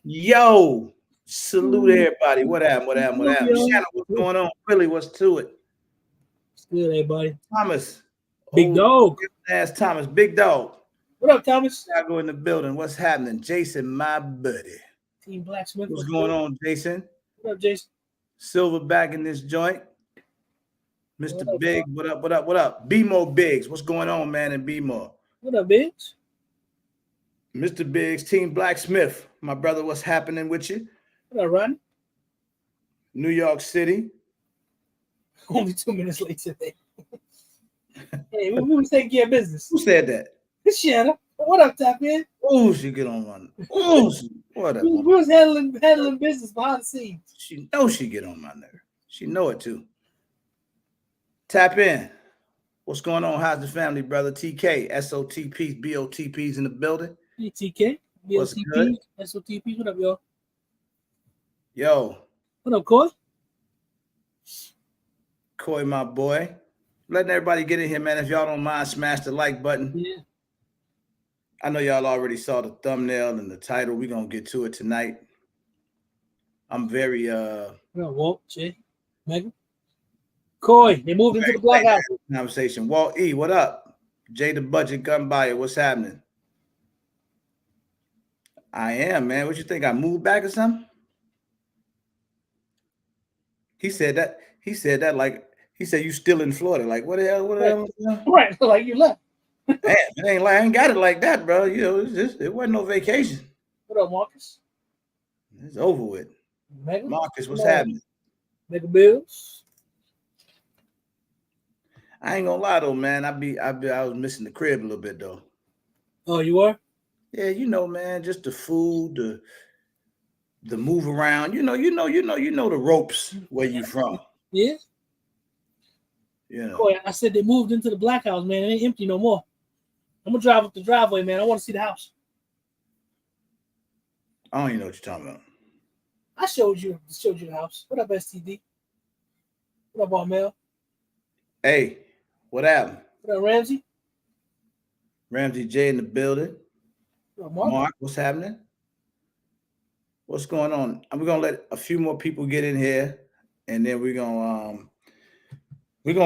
Yo, salute everybody. What happened? Shannon, what's going on? Philly, what's to it? It's good, everybody. Thomas. Big dog. Ask Thomas. Big dog. What up, Thomas? I go in the building. What's happening? Jason, my buddy. Team Blacksmith. What's going on, Jason? What up, Jason? Silver back in this joint. Mr. Biggs, what up? B-Mo Biggs, what's going on, man, in B-Mo? What up, Biggs? Mr. Biggs, Team Blacksmith. My brother, what's happening with you? What up, Ron? New York City. Only 2 minutes late today. Hey, we was taking care of business. Who said that? Shannon. What up, Tap Man? Oh, she get on my nerves. Oh, what up? We was handling business behind the scenes. She knows she get on my nerves. She know it too. Tap in. What's going on? How's the family, brother? TK, SOTPs, BOTPs in the building. Hey, TK, BOTPs, SOTPs. What up, y'all? Yo. What up, Coy? Coy, my boy. Letting everybody get in here, man. If y'all don't mind, smash the like button. Yeah. I know y'all already saw the thumbnail and the title. We're going to get to it tonight. I'm very... Walt, Jay, Megan. Coy, they moved into the Black House. Conversation. Walt E, what up? Jay the Budget Gun Buyer, what's happening? I am, man. What you think? I moved back or something? He said that like he said you still in Florida. Like what the hell? Right, like you left. Man, it ain't like I ain't got it like that, bro. You know, it wasn't no vacation. What up, Marcus? It's over with. Megan? Marcus, what's happening? Mega Bills. I ain't gonna lie though, man. I was missing the crib a little bit though. Oh, you are? Yeah, you know, man. Just the food, the move around. You know the ropes where you from. Yeah. You know. Boy, I said they moved into the Black House, man. It ain't empty no more. I'm gonna drive up the driveway, man. I want to see the house. I don't even know what you're talking about. I showed you the house. What up, STD? What up, Armel? Hey, what happened? What up, Ramsey? Ramsey J in the building. What up, Mark, what's happening? What's going on? We're gonna let a few more people get in here, and then we're gonna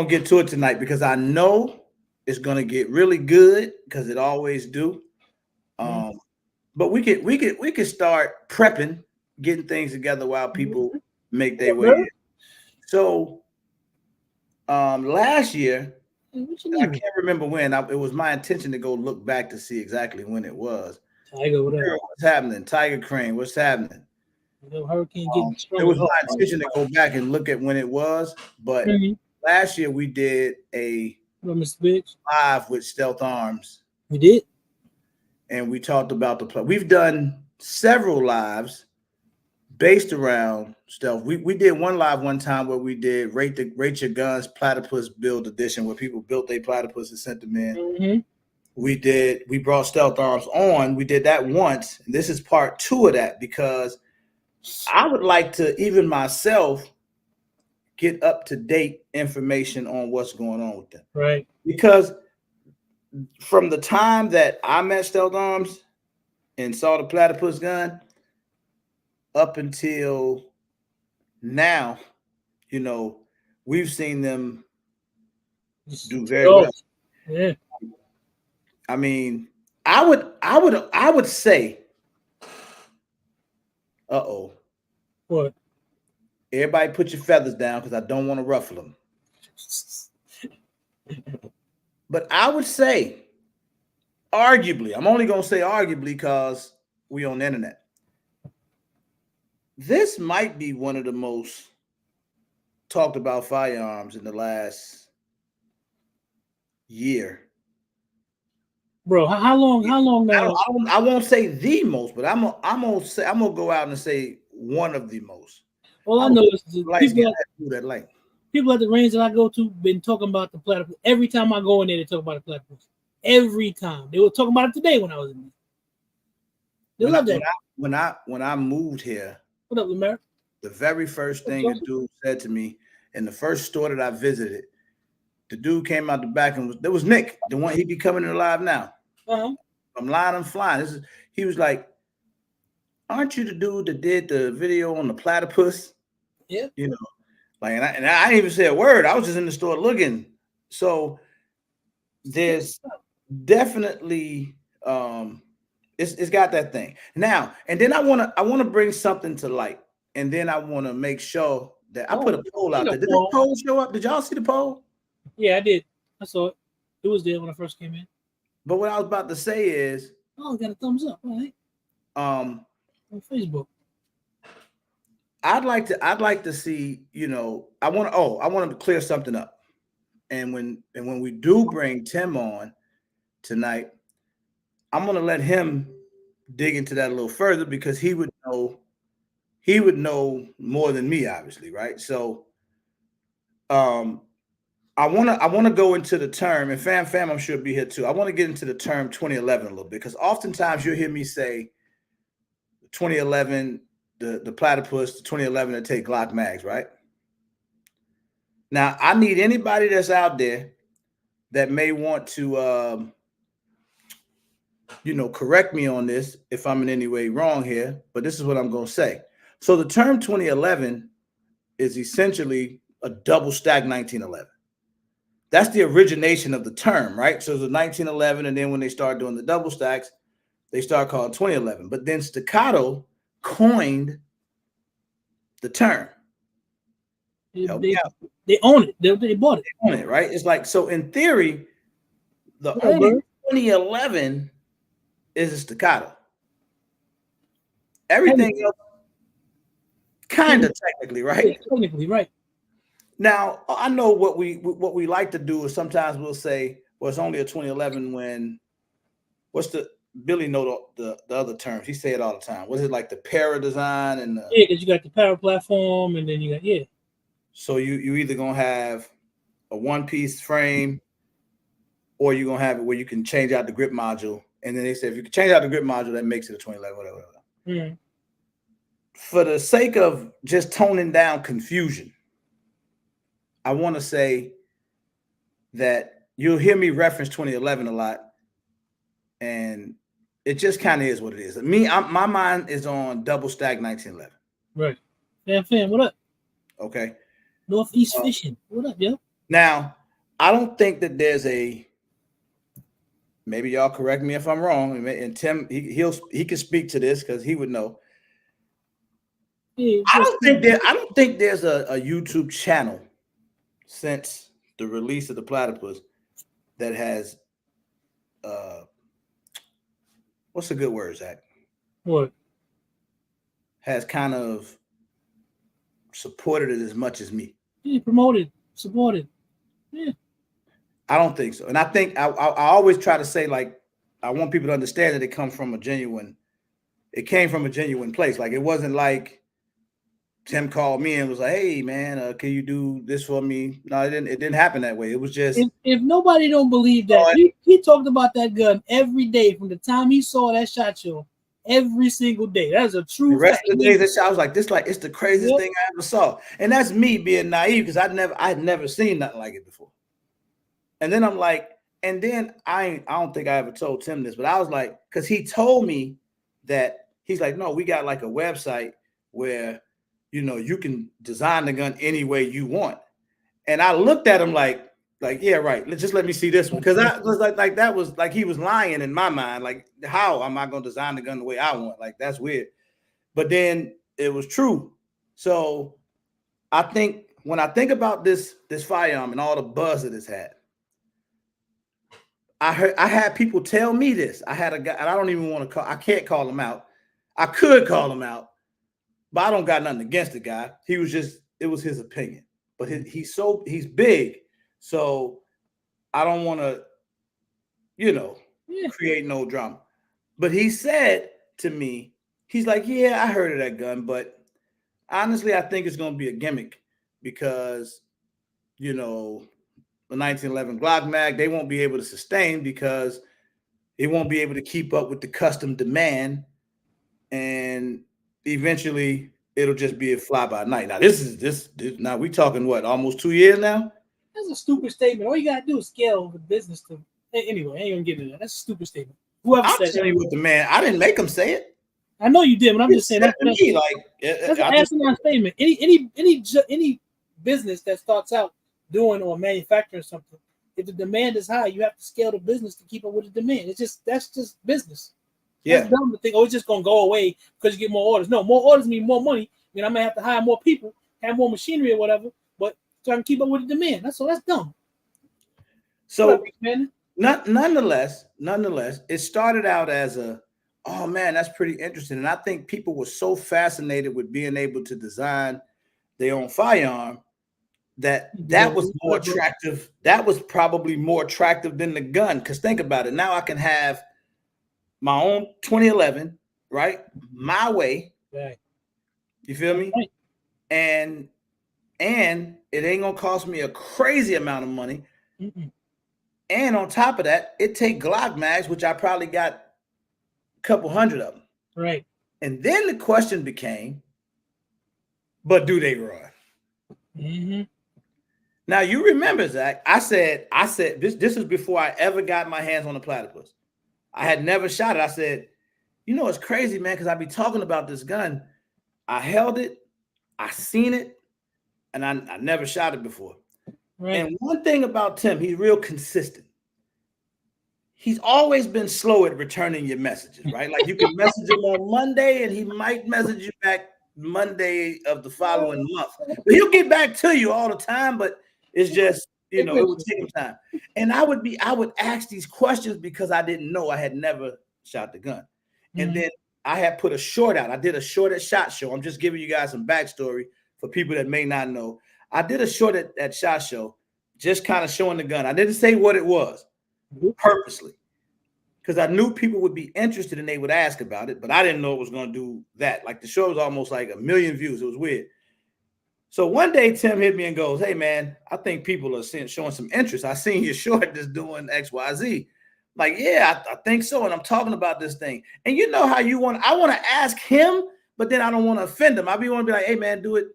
get to it tonight because I know it's gonna get really good because it always do. But we could start prepping, getting things together while people make their way in. So last year, I can't remember when. It was my intention to go look back to see exactly when it was. Tiger, what's happening? Tiger Crane, what's happening? Hurricane getting strong. It was my intention to go back and look at when it was, but last year we did a live with Stealth Arms. We did, and we talked about the play. We've done several lives based around Stealth. We did one live one time where we did Rate Your Guns Platypus Build Edition, where people built their platypus and sent them in. We brought Stealth Arms on. We did that once. And this is part 2 of that because I would like to, even myself, get up-to-date information on what's going on with them. Right. Because from the time that I met Stealth Arms and saw the platypus gun up until now, you know, we've seen them do very well. Yeah. I mean, I would say, what? Everybody put your feathers down because I don't want to ruffle them. But I would say, arguably, I'm only going to say arguably because we on the internet. This might be one of the most talked about firearms in the last year. Bro, how long now? I won't say the most, but I'm gonna go out and say one of the most. All I know is people at the range that I go to been talking about the platypus. Every time I go in there, they talk about the platypus. Every time. They were talking about it today when I was in there. They love that. When I moved here, what up, Lamar? The very first thing the dude said to me in the first store that I visited, the dude came out the back and there was Nick, the one he be coming in live now. I'm lying, I'm flying. He was like, aren't you the dude that did the video on the platypus? Yeah. You know, like, and I didn't even say a word. I was just in the store looking. So there's definitely it's got that thing now. And then I want to bring something to light, and then I want to make sure that I put a poll out there. Did the poll show up? Did y'all see the poll? Yeah, I did. I saw it. It was there when I first came in. But what I was about to say is, oh, got a thumbs up, right? On Facebook. I'd like to see, I want to clear something up. And when we do bring Tim on tonight, I'm going to let him dig into that a little further, because he would know more than me, obviously, right? So I want to go into the term, and fam I'm sure be here too. I want to get into the term 2011 a little bit, because oftentimes you'll hear me say 2011, the platypus, the 2011 to take Glock mags, right? Now, I need anybody that's out there that may want to, correct me on this if I'm in any way wrong here, but this is what I'm going to say. So the term 2011 is essentially a double stack 1911. That's the origination of the term, right? So the 1911, and then when they start doing the double stacks, they start calling 2011. But then Staccato coined the term. They own it. They bought it. They own it, right? It's like, so in theory, the only 2011 is a Staccato. Everything else, kind of technically, right? Yeah, technically, right. Now, I know what we like to do is sometimes we'll say, well, it's only a 2011 when, Billy know the other terms. He say it all the time. Was it like the para design and because you got the para platform, and then you got So you either gonna have a one-piece frame, or you're gonna have it where you can change out the grip module. And then they say if you can change out the grip module, that makes it a 2011, whatever. Mm-hmm. For the sake of just toning down confusion, I want to say that you'll hear me reference 2011 a lot, and it just kind of is what it is. My mind is on double stack 1911. Right. Fam, what up? Okay. Northeast Fishing. What up, yo? Now, I don't think that there's maybe y'all correct me if I'm wrong, and Tim, he can speak to this because he would know. Yeah, I don't think there's a YouTube channel since the release of the platypus that has what's a good word, Zach? What? Has kind of supported it as much as me. Yeah, promoted, supported. Yeah. I don't think so. And I think I always try to say, like, I want people to understand that it came from a genuine place. Like, it wasn't like Tim called me and was like, hey man, can you do this for me? No, it didn't happen that way. It was just, if nobody don't believe that, he talked about that gun every day from the time he saw that SHOT Show, every single day. That's a true the rest of the days that shot, I was like, it's the craziest thing I ever saw. And that's me being naive, because I had never seen nothing like it before. And then I'm like, and then I don't think I ever told Tim this, but I was like, because he told me that, he's like, no, we got like a website where you can design the gun any way you want. And I looked at him like, yeah, right. Just let me see this one. Because I was like that was like he was lying in my mind. Like, how am I going to design the gun the way I want? Like, that's weird. But then it was true. So I think when I think about this firearm and all the buzz that it's had, I had people tell me this. I had a guy, and I don't even want to I can't call him out. I could call him out, but I don't got nothing against the guy. It was his opinion. But he's big, so I don't want to, create no drama. But he said to me, he's like, yeah, I heard of that gun, but honestly, I think it's going to be a gimmick, because, the 1911 Glock mag, they won't be able to sustain, because it won't be able to keep up with the custom demand, and eventually it'll just be a fly by night. Now this now we talking what, almost 2 years now? That's a stupid statement. All you gotta do is scale the business to. Anyway, I ain't gonna get into that. That's a stupid statement. Whoever I'm said telling you what the man. I didn't make him say it. I know you did, but I'm He just saying said that's to me, like, an I just, asinine statement. Any business that starts out doing or manufacturing something, if the demand is high, you have to scale the business to keep up with the demand. That's just business. yeah. That's dumb to think, oh, it's just gonna go away because you get more orders. No, more orders mean more money. I mean, I may have to hire more people, have more machinery or whatever, but so I can keep up with the demand. That's dumb. So man. Nonetheless, it started out as oh man, that's pretty interesting. And I think people were so fascinated with being able to design their own firearm that was more attractive. That was probably more attractive than the gun. Because think about it. Now I can have my own 2011, right? My way. Right. You feel me? Right. And it ain't gonna cost me a crazy amount of money. Mm-mm. And on top of that, it take Glock mags, which I probably got a couple hundred of them. Right. And then the question became, but do they run? Mm-hmm. Now you remember, Zach, I said this is before I ever got my hands on the Platypus. I had never shot it. I said, you know, it's crazy, man, because I be talking about this gun. I held it, I seen it, and I never shot it before. Right. And one thing about Tim, he's real consistent. He's always been slow at returning your messages, right? Like you can message him on Monday and he might message you back Monday of the following month. But he'll get back to you all the time, but it's just, you know, it would take him time. And I would ask these questions because I didn't know. I had never shot the gun. And then I had put a short out. I did a short at SHOT Show. I'm just giving you guys some backstory for people that may not know. I did a short at SHOT Show, just kind of showing the gun. I didn't say what it was purposely because I knew people would be interested and they would ask about it, but I didn't know it was going to do that. Like the show was almost like 1 million views. It was weird. So one day Tim hit me and goes, "Hey man, I think people are showing some interest. I seen your short that's doing XYZ." Like, yeah, I think so. And I'm talking about this thing. And you know how I want to ask him, but then I don't want to offend him. I want to be like, "Hey man, do it.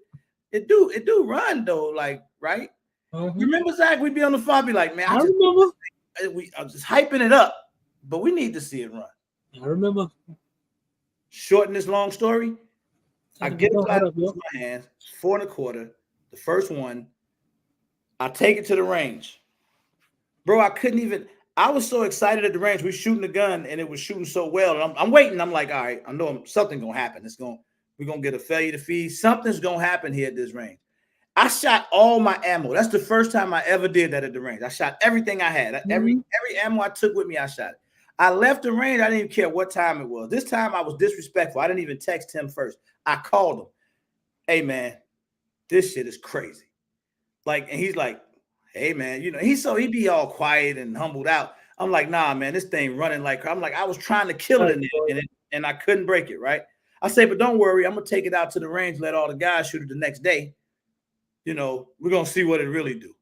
It do run though." Like, right. You remember, Zach? We'd be on the phone, be like, "Man, I remember. I'm just hyping it up, but we need to see it run." I remember. Shorten this long story. I get it out of my hands, 4 1/4, the first one. I take it to the range. Bro, I was so excited at the range. We're shooting the gun and it was shooting so well. And I'm waiting. I'm like, all right, I know something's going to happen. We're going to get a failure to feed. Something's going to happen here at this range. I shot all my ammo. That's the first time I ever did that at the range. I shot everything I had. Every ammo I took with me, I shot it. I left the range. I didn't even care what time it was. This time I was disrespectful. I didn't even text him first. I called him. "Hey man, this shit is crazy." Like, and he's like, "Hey man," you know, he be all quiet and humbled out. I'm like, "Nah, man, this thing running like," I'm like, I was trying to kill it in there and I couldn't break it, right? I say, "But don't worry, I'm gonna take it out to the range, let all the guys shoot it the next day. You know, we're gonna see what it really do."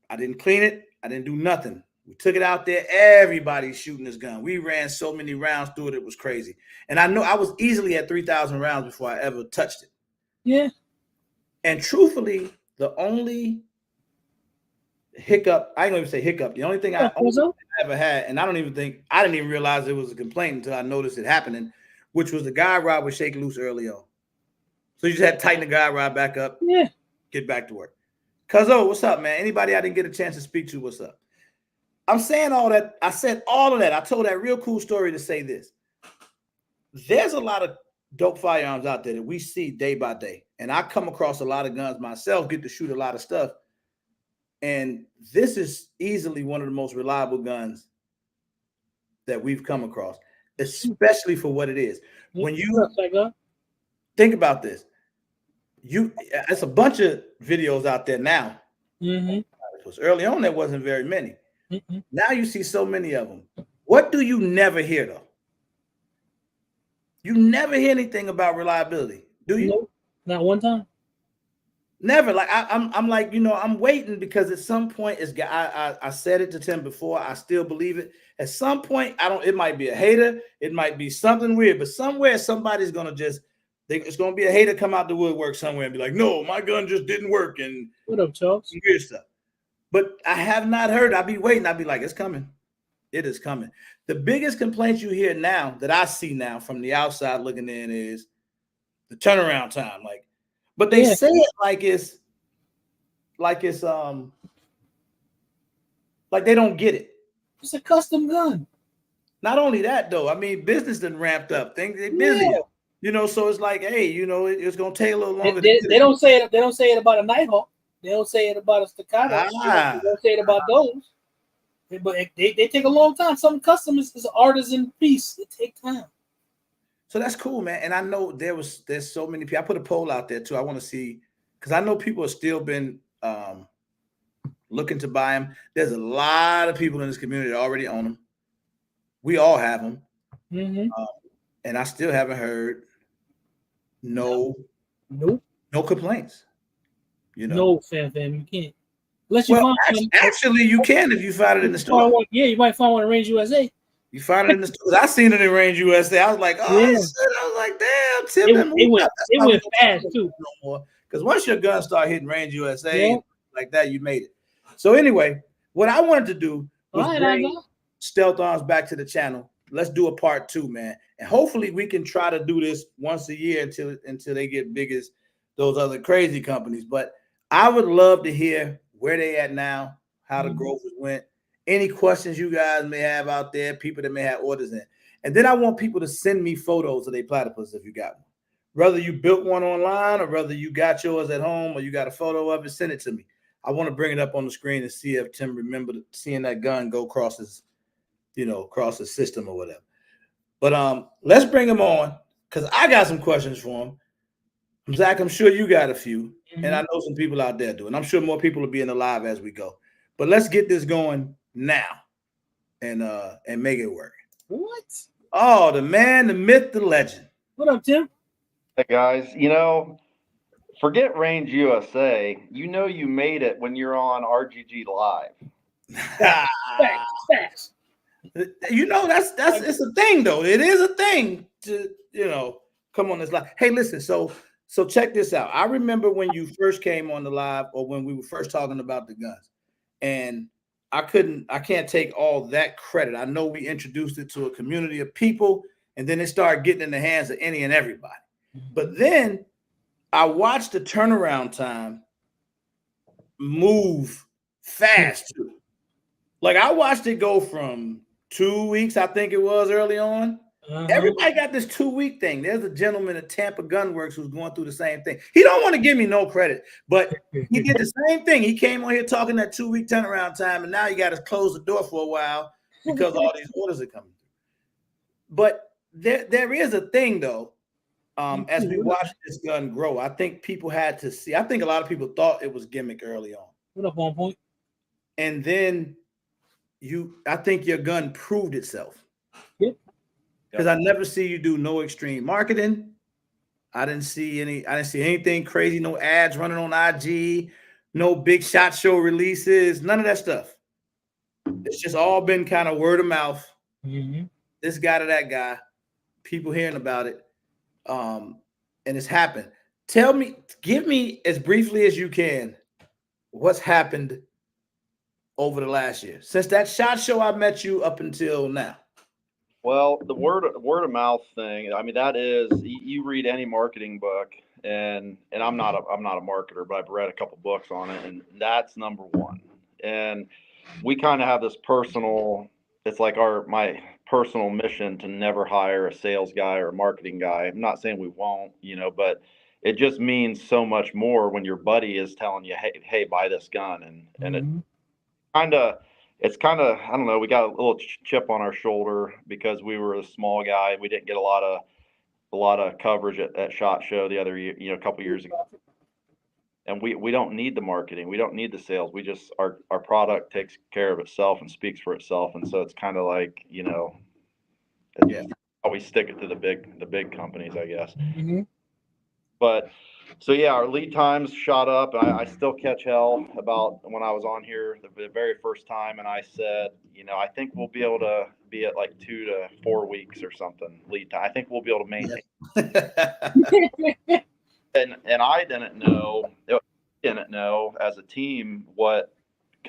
I didn't clean it, I didn't do nothing. We took it out there. Everybody's shooting this gun. We ran so many rounds through it. It was crazy. And I know I was easily at 3,000 rounds before I ever touched it. Yeah. And truthfully, the only hiccup, I ain't gonna even say hiccup. The only thing I ever had, and I didn't even realize it was a complaint until I noticed it happening, which was the guide rod was shaking loose early on. So you just had to tighten the guide rod back up. Yeah. Get back to work. Cuzzo, what's up, man? Anybody I didn't get a chance to speak to, what's up? I'm saying all that. I said all of that. I told that real cool story to say this. There's a lot of dope firearms out there that we see day by day. And I come across a lot of guns myself, get to shoot a lot of stuff. And this is easily one of the most reliable guns that we've come across, especially for what it is. When you think about this, it's a bunch of videos out there now. Early on, there wasn't very many. Now you see so many of them. What do you never hear though? You never hear anything about reliability, do you? Nope, not one time. Never. Like I'm like, you know, I'm waiting because at some point I said it to Tim before. I still believe it. At some point, it might be a hater, it might be something weird, but somewhere somebody's gonna it's gonna be a hater come out the woodwork somewhere and be like, "No, my gun just didn't work." And what up, Charles? Weird stuff. But I have not heard. I'll be waiting. I'll be like, it's coming. It is coming. The biggest complaints you hear now that I see now from the outside looking in is the turnaround time. Like, but they say it like it's like they don't get it. It's a custom gun. Not only that though, I mean, business done ramped up. Things they busy. Yeah. You know, so it's like, hey, you know, it's gonna take a little longer. They don't say it. They don't say it about a Nighthawk. They don't say it about a Staccato. They don't say it about those. But they take a long time. Some customers is an artisan piece. It takes time. So that's cool, man. And I know there's so many people. I put a poll out there too. I want to see, because I know people have still been looking to buy them. There's a lot of people in this community that already own them. We all have them. Mm-hmm. And I still haven't heard no complaints. You know, no, fam, you can't. Unless you find actually, you can if you find it in the store. You might find one in Range USA. You find it in the store. I seen it in Range USA. I was like, oh, yeah. Shit. I was like, damn, Tim. It went fast too. No more. Because once your gun start hitting Range USA like that, you made it. So anyway, what I wanted to do was bring Stealth Arms back to the channel. Let's do a part 2, man. And hopefully we can try to do this once a year until they get big as those other crazy companies. But I would love to hear where they at now, how the growth went, any questions you guys may have out there, people that may have orders in. And then I want people to send me photos of their platypus if you got one. Whether you built one online or whether you got yours at home or you got a photo of it, send it to me. I want to bring it up on the screen and see if Tim remembered seeing that gun go across his system or whatever. But let's bring him on because I got some questions for him. Zach, I'm sure you got a few, and I know some people out there do, and I'm sure more people will be in the live as we go. But let's get this going now and make it work. What? Oh, the man, the myth, the legend. What up, Tim? Hey guys, forget Range USA. You made it when you're on RGG Live. Facts. That's it's a thing though. It is a thing to come on this live. Hey, listen, so check this out. I remember when you first came on the live or when we were first talking about the guns, and I can't take all that credit. I know we introduced it to a community of people, and then it started getting in the hands of any and everybody. But then I watched the turnaround time move fast too. Like I watched it go from 2 weeks, I think it was early on. Everybody got this 2-week thing. There's a gentleman at Tampa Gunworks who's going through the same thing. He don't want to give me no credit, but he did the same thing. He came on here talking that 2-week turnaround time, and now he got to close the door for a while because all these orders are coming through. But there is a thing though. As we watch this gun grow, I think people had to see. I think a lot of people thought it was gimmick early on. What up, on point? And then I think your gun proved itself. Yep. Because I never see you do no extreme marketing. I didn't see anything crazy, no ads running on IG, no big SHOT Show releases, none of that stuff. It's just all been kind of word of mouth. Mm-hmm. This guy to that guy, people hearing about it. And it's happened. Give me as briefly as you can what's happened over the last year since that SHOT Show I met you up until now. Well, the word of mouth thing. I mean, that is you read any marketing book, and I'm not a marketer, but I've read a couple books on it, and that's number one. And we kind of have this personal. It's like my personal mission to never hire a sales guy or a marketing guy. I'm not saying we won't, but it just means so much more when your buddy is telling you, hey, buy this gun, and it's kind of I don't know. We got a little chip on our shoulder because we were a small guy. We didn't get a lot of coverage at SHOT Show the other year, a couple years ago. And we don't need the marketing. We don't need the sales. We just our product takes care of itself and speaks for itself. And so it's kind of like we stick it to the big companies, I guess. Mm-hmm. But so yeah, our lead times shot up. I still catch hell about when I was on here the very first time, and I said, I think we'll be able to be at like 2 to 4 weeks or something lead time. I think we'll be able to maintain. And I didn't know as a team what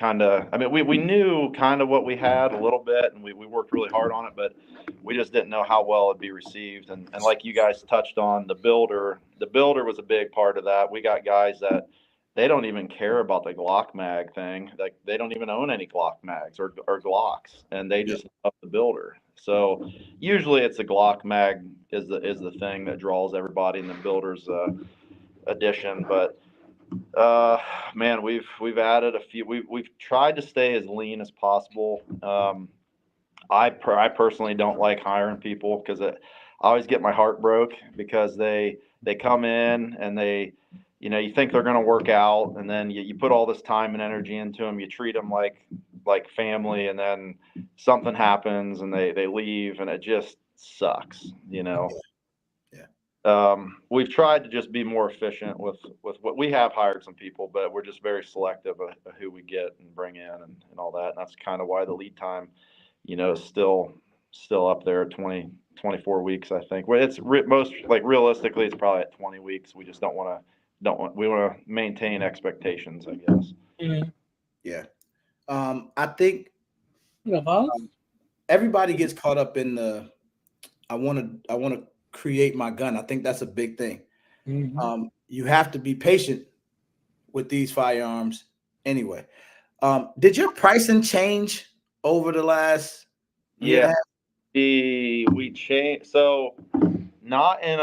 I mean, we knew kind of what we had a little bit, and we worked really hard on it, but we just didn't know how well it'd be received. And like you guys touched on, the builder was a big part of that. We got guys that they don't even care about the Glock mag thing. Like they don't even own any Glock mags or Glocks, and they just love the builder. So usually it's a Glock mag is the thing that draws everybody in the builder's edition. But man, we've added a few. We've tried to stay as lean as possible. I personally don't like hiring people because I always get my heart broke because they come in and they, you know, you think they're going to work out, and then you put all this time and energy into them. You treat them like family, and then something happens and they leave, and it just sucks, you know. We've tried to just be more efficient with what we have hired some people, but we're just very selective of who we get and bring in and all that. And that's kind of why the lead time, you know, is still up there at 24 weeks, I think. Well, it's most like realistically, it's probably at 20 weeks. We just we want to maintain expectations, I guess. Mm-hmm. Yeah. I think everybody gets caught up in the, I want to create my gun. I think that's a big thing. Mm-hmm. You have to be patient with these firearms anyway. Did your pricing change over the last year? Yeah, we changed. So not in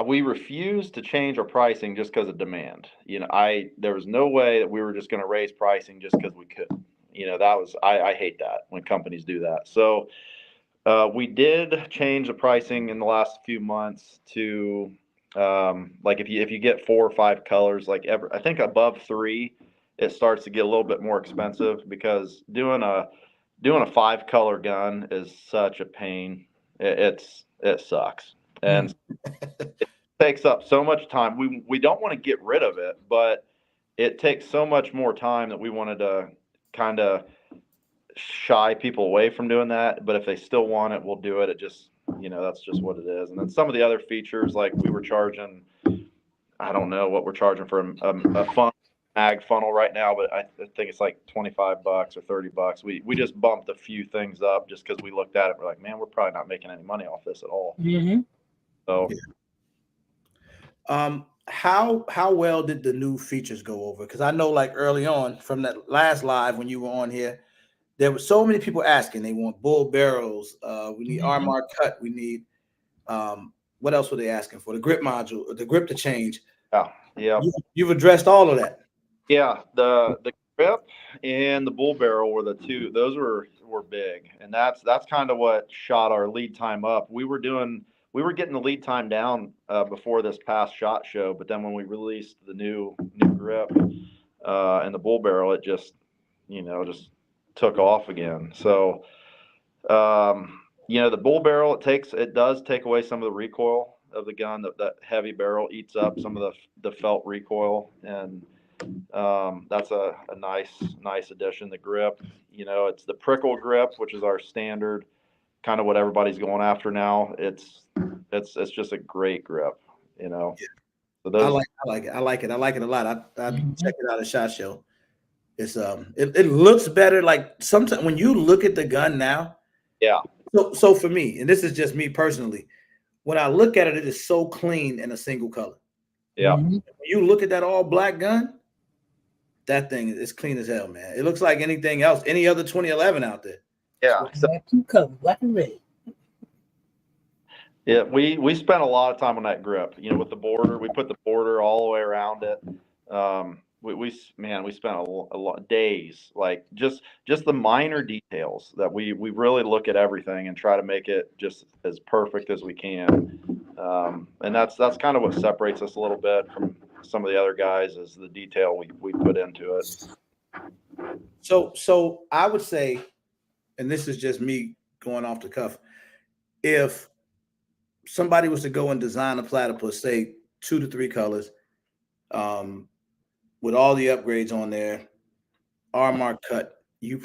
we refused to change our pricing just because of demand. You know, there was no way that we were just going to raise pricing just because we could. You know, that was I hate that when companies do that. So we did change the pricing in the last few months to like if you get 4 or 5 colors, like I think above 3, it starts to get a little bit more expensive because doing a 5-color gun is such a pain. It sucks, and it takes up so much time. We don't want to get rid of it, but it takes so much more time that we wanted to kind of shy people away from doing that. But if they still want it, we'll do it. It just, you know, that's just what it is. And then some of the other features, like we were charging, I don't know what we're charging for a mag funnel right now, but I think it's like $25 or $30. We just bumped a few things up just because we looked at it. We're like, man, we're probably not making any money off this at all. Mm-hmm. So, how well did the new features go over? Because I know, like early on from that last live when you were on here, there were so many people asking. They want bull barrels. We need RMR cut. We need what else were they asking for? The grip module, the grip to change. Yeah. You've addressed all of that. Yeah, the grip and the bull barrel were the two. Those were big, and that's kind of what shot our lead time up. We were getting the lead time down before this past SHOT Show, but then when we released the new grip and the bull barrel, it just took off again. So the bull barrel it does take away some of the recoil of the gun. That heavy barrel eats up some of the felt recoil, and that's a nice addition. The grip, it's the prickle grip, which is our standard, kind of what everybody's going after now. It's just a great grip, So I like it. I like it a lot. I check it out at SHOT Show. It's it looks better. Like sometimes when you look at the gun now, yeah. So for me, and this is just me personally, when I look at it, it is so clean in a single color. Yeah. When you look at that all black gun, that thing is clean as hell, man. It looks like anything else, any other 2011 out there. Yeah. Two colors, black and red. Yeah, we spent a lot of time on that grip. With the border, we put the border all the way around it. We spent a lot of days, like just the minor details that we really look at everything and try to make it just as perfect as we can. And that's kind of what separates us a little bit from some of the other guys, is the detail we put into it. So I would say, and this is just me going off the cuff, if somebody was to go and design a Platypus, say 2 to 3 colors, with all the upgrades on there, RMR cut, you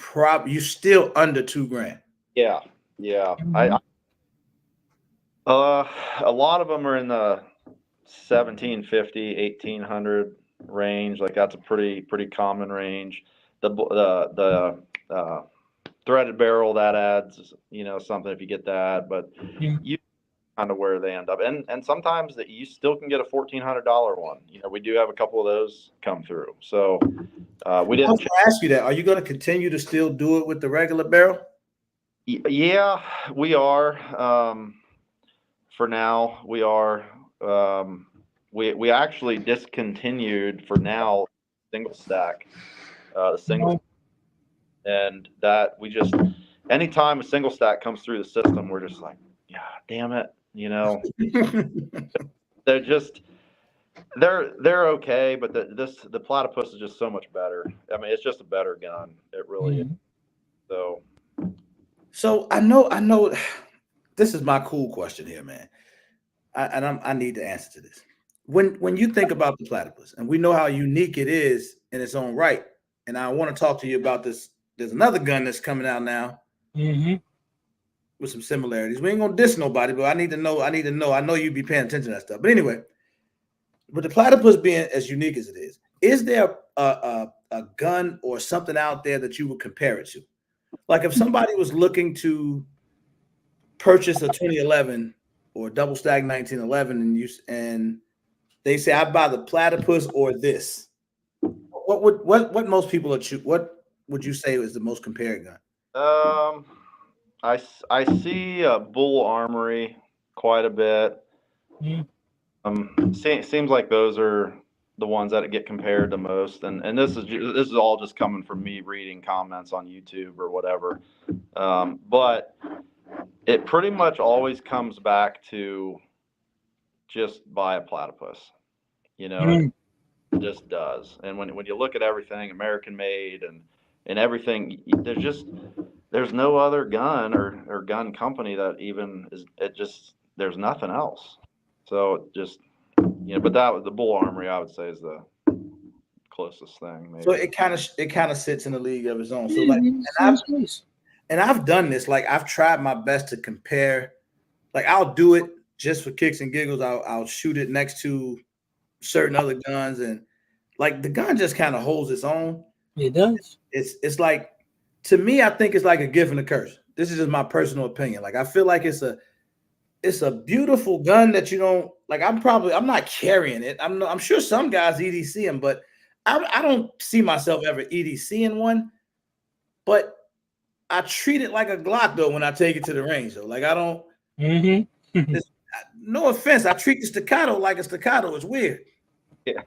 still under $2,000. Yeah. Mm-hmm. A lot of them are in the 1,750, 1,800 range. Like that's a pretty common range. The threaded barrel, that adds, something if you get that, but you kind of where they end up. And sometimes that you still can get a $1,400 one. We do have a couple of those come through. So we didn't. I was going to ask you that. Are you going to continue to still do it with the regular barrel? Yeah, we are. For now, we are. We actually discontinued for now single stack, the single, and that we just anytime a single stack comes through the system, we're just like, yeah, damn it, they're okay, but the Platypus is just so much better. I mean, it's just a better gun. It really is. So I know. This is my cool question here, man. I need the answer to this. When you think about the Platypus, and we know how unique it is in its own right, and I want to talk to you about this. There's another gun that's coming out now with some similarities. We ain't gonna diss nobody, but I need to know. I know you'd be paying attention to that stuff. But anyway, with the Platypus being as unique as it is there a gun or something out there that you would compare it to? Like if somebody was looking to purchase a 2011 or double stack 1911 and they say I buy the Platypus or this, what most people are what would you say is the most compared gun? I see Bull Armory quite a bit. Seems like those are the ones that get compared the most, and this is all just coming from me reading comments on YouTube or whatever. But it pretty much always comes back to just buy a Platypus, it just does. And when you look at everything American made and everything, there's no other gun or gun company that even there's nothing else. So just, but that was the Bull Armory, I would say, is the closest thing. Maybe. So it kind of sits in a league of its own. So like, and I've done this. Like I've tried my best to compare. Like I'll do it just for kicks and giggles. I'll shoot it next to certain other guns, and like the gun just kind of holds its own. It does. It's like, to me, I think it's like a gift and a curse. This is just my personal opinion. Like I feel like it's a beautiful gun that you don't like. I'm not carrying it. I'm sure some guys EDC them, but I don't see myself ever EDCing one. But I treat it like a Glock though when I take it to the range though. Like I don't. No offense, I treat the staccato like a staccato. It's weird. Yeah.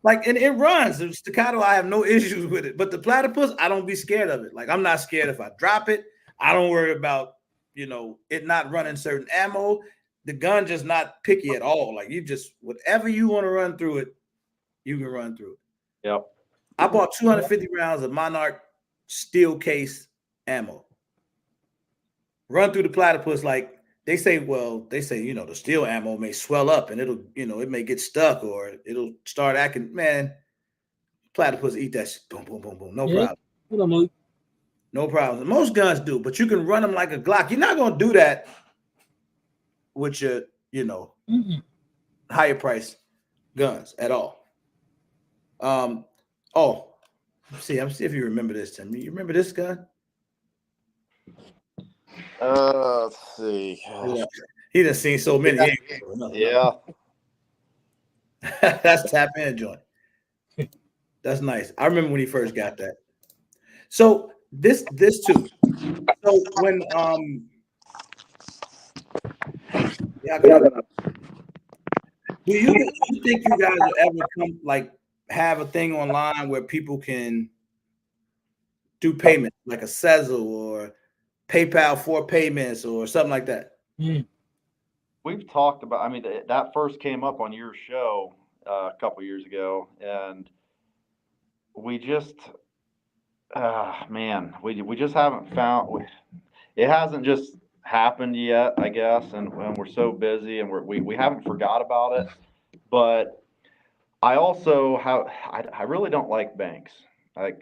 Like, and it runs. The staccato, I have no issues with it. But the Platypus, I don't be scared of it. Like, I'm not scared if I drop it. I don't worry about, it not running certain ammo. The gun just not picky at all. Like, you just, whatever you want to run through it, you can run through it. Yep. I bought 250 rounds of Monarch steel case ammo. Run through the Platypus like, they say, the steel ammo may swell up and it'll, it may get stuck or it'll start acting, man. Platypus eat that shit. Boom, boom, boom, boom. No problem. No problem. Most guns do, but you can run them like a Glock. You're not going to do that with your, higher price guns at all. I'm see if you remember this, Tim. You remember this gun? Let's see. He done seen so many. Yeah. That's tap in joint. That's nice. I remember when he first got that. So this too. So when do you think you guys will ever have a thing online where people can do payments like a Sezzle or PayPal for payments or something like that? We've talked about, that first came up on your show a couple years ago, and we just, we just haven't found, it hasn't just happened yet, I guess, and we're so busy and we haven't forgot about it. But I also I really don't like banks. I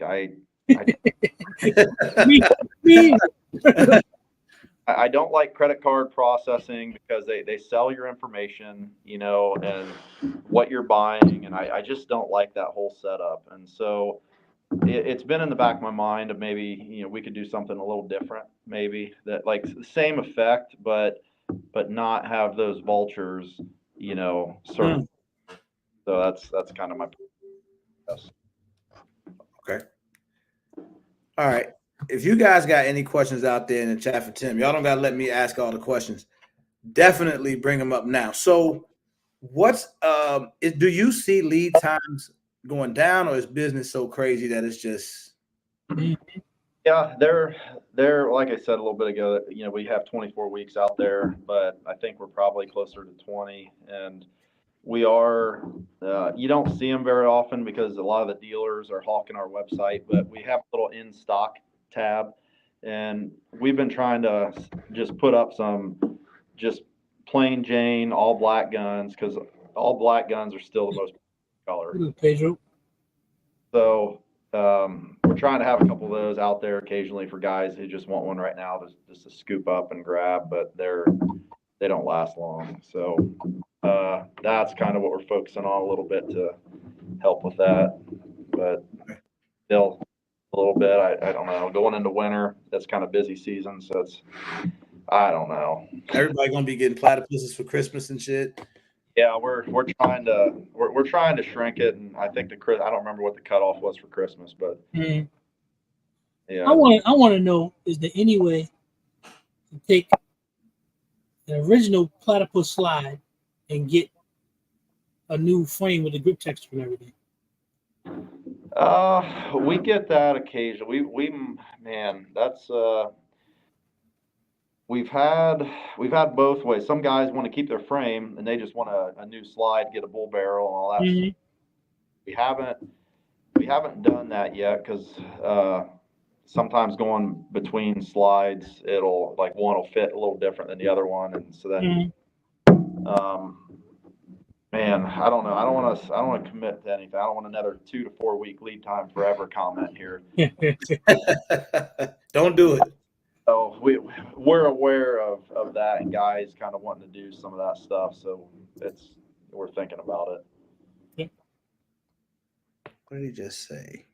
don't like credit card processing because they sell your information, and what you're buying, and I just don't like that whole setup. And so it's been in the back of my mind of maybe we could do something a little different, maybe that like the same effect, but not have those vultures, sort of. So that's kind of my guess. Okay. All right. If you guys got any questions out there in the chat for Tim, y'all don't got to let me ask all the questions. Definitely bring them up now. So what's do you see lead times going down, or is business so crazy that it's just Yeah, they're like I said a little bit ago, we have 24 weeks out there, but I think we're probably closer to 20, and we are you don't see them very often because a lot of the dealers are hawking our website, but we have a little in stock tab, and we've been trying to just put up some just plain Jane all black guns, because all black guns are still the most color. Pedro. So we're trying to have a couple of those out there occasionally for guys who just want one right now, just to scoop up and grab, but they don't last long. So that's kind of what we're focusing on a little bit to help with that. But still a little bit, I don't know. Going into winter, that's kind of busy season, so I don't know. everybody gonna be getting platypuses for Christmas and shit? Yeah, we're trying to shrink it, and I think I don't remember what the cutoff was for Christmas, but yeah. I want to know, is there any way to take the original platypus slide and get a new frame with the grip texture and everything? We get that occasionally. Man, that's we've had both ways. Some guys want to keep their frame and they just want a new slide, get a bull barrel and all that. Mm-hmm. We haven't done that yet because sometimes going between slides, it'll like one will fit a little different than the other one, and so then man, I don't know. I don't want to commit to anything. I don't want another 2 to 4 week lead time forever comment here. Don't do it. So we're aware of that, and guys kind of wanting to do some of that stuff. So we're thinking about it. What did he just say?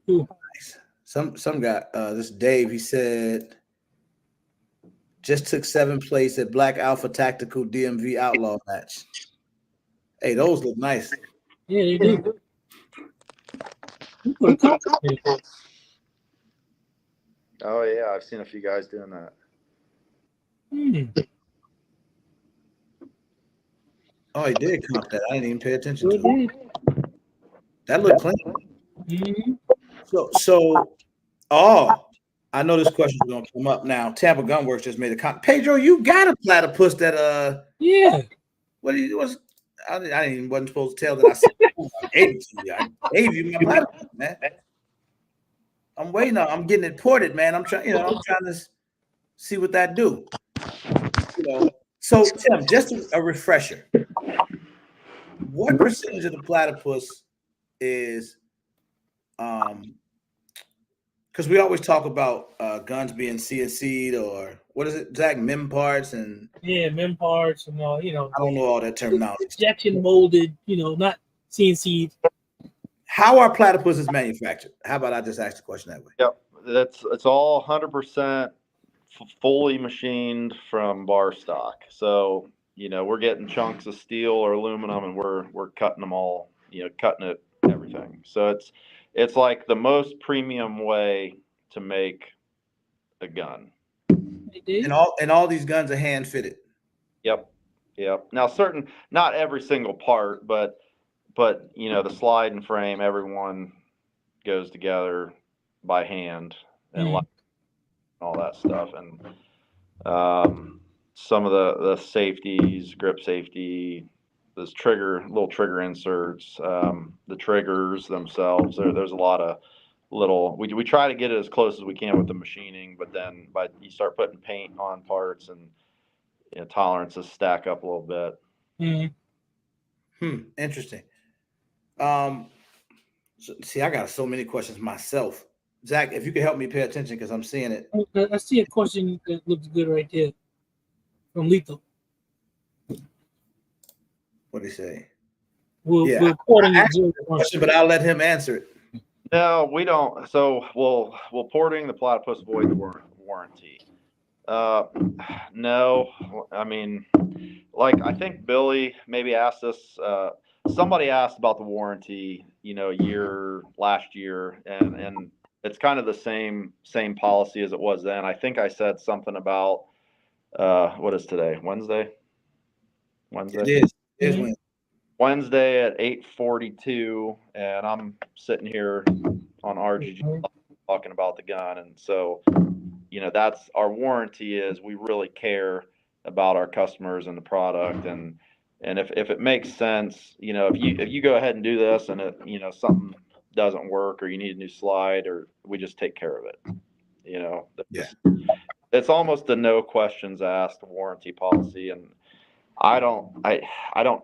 Nice. Some guy, this Dave, he said, just took 7th place at Black Alpha Tactical DMV Outlaw match. Hey, those look nice. Yeah, they do. Oh yeah, I've seen a few guys doing that. Oh, he did comp that. I didn't even pay attention to it. That looked clean. So, I know this question is gonna come up now. Tampa Gunworks just made a comment. Pedro, you got a platypus that yeah. What do you was? I didn't even wasn't supposed to tell that I said I gave it to you. I gave you my platypus, man. I'm waiting on. I'm getting it ported, man. I'm trying. I'm trying to see what that do. So Tim, just a refresher. What percentage of the platypus is because we always talk about guns being CNC'd or what is it, Zach? Mem parts and mem parts and all. I don't know all that terminology. Injection molded, not CNC'd. How are platypuses manufactured? How about I just ask the question that way? Yep, it's all 100% fully machined from bar stock. So we're getting chunks of steel or aluminum, and we're cutting them all. Cutting it everything. So it's like the most premium way to make a gun. And all these guns are hand fitted. Yep. Now, not every single part, but the slide and frame, everyone goes together by hand and all that stuff, and some of the safeties, grip safety, those little trigger inserts, the triggers themselves. There's a lot of little. We try to get it as close as we can with the machining, but then you start putting paint on parts, and tolerances stack up a little bit. Interesting. See, I got so many questions myself. Zach, if you could help me pay attention because I'm seeing it. I see a question that looks good right there from Lethal. What did he say? We're porting I it asked to the question, but I'll let him answer it. No, we don't. So we'll porting the Platypus void the warranty. No, I mean, like I think Billy maybe asked us. Somebody asked about the warranty, last year, and it's kind of the same policy as it was then. I think I said something about what is today? Wednesday. It is. It is Mhm. Wednesday at 8:42, and I'm sitting here on RGG talking about the gun, and so that's our warranty is we really care about our customers and the product, and if it makes sense, if you go ahead and do this and something doesn't work or you need a new slide, or we just take care of it. Yeah. It's almost a no questions asked warranty policy, and I don't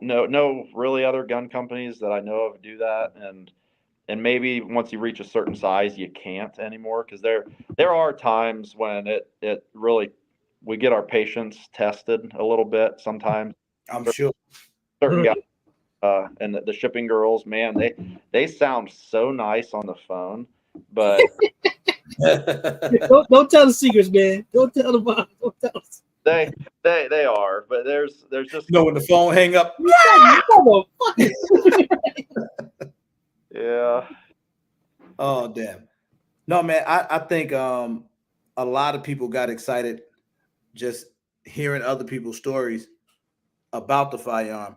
know really other gun companies that I know of do that, and maybe once you reach a certain size you can't anymore, because there are times when it really we get our patience tested a little bit sometimes. I'm sure. Certain guys and the shipping girls, man, they sound so nice on the phone, but Don't tell the secrets, man. Don't tell the bomb. Don't tell us. they are, but there's just when the phone hang up. yeah. Oh damn. No, man, I think a lot of people got excited just hearing other people's stories about the firearm.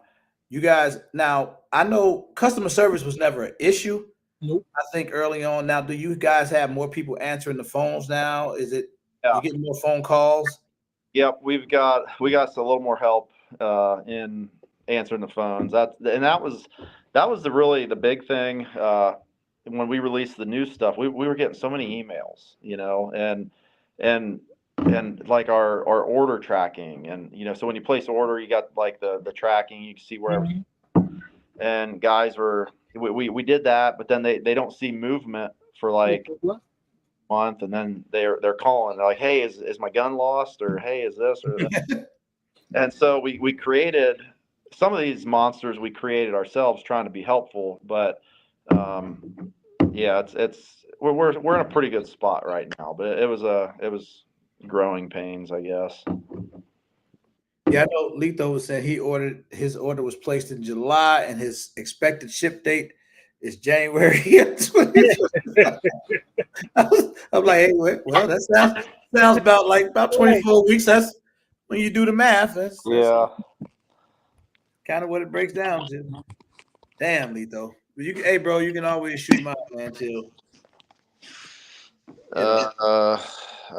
You guys, now I know customer service was never an issue. Nope. I think early on. Now, do you guys have more people answering the phones now? Is it you getting more phone calls? Yep, we got a little more help in answering the phones. That was really the big thing. When we released the new stuff, we were getting so many emails, and like our order tracking, and so when you place an order, you got like the tracking, you can see where and guys we did that, but then they don't see movement for like month, and then they're calling. They're like, hey, is my gun lost, or hey, is this or that? And so we created some of these monsters. We created ourselves trying to be helpful, but yeah, we're in a pretty good spot right now. But it was growing pains, I guess. Yeah, I know Lito was saying his order was placed in July and his expected ship date is January 2025. I'm like, hey, well, that sounds about 24 weeks. That's when you do the math. That's kind of what it breaks down to. Damn, Lito. Hey, bro, you can always shoot my man too. I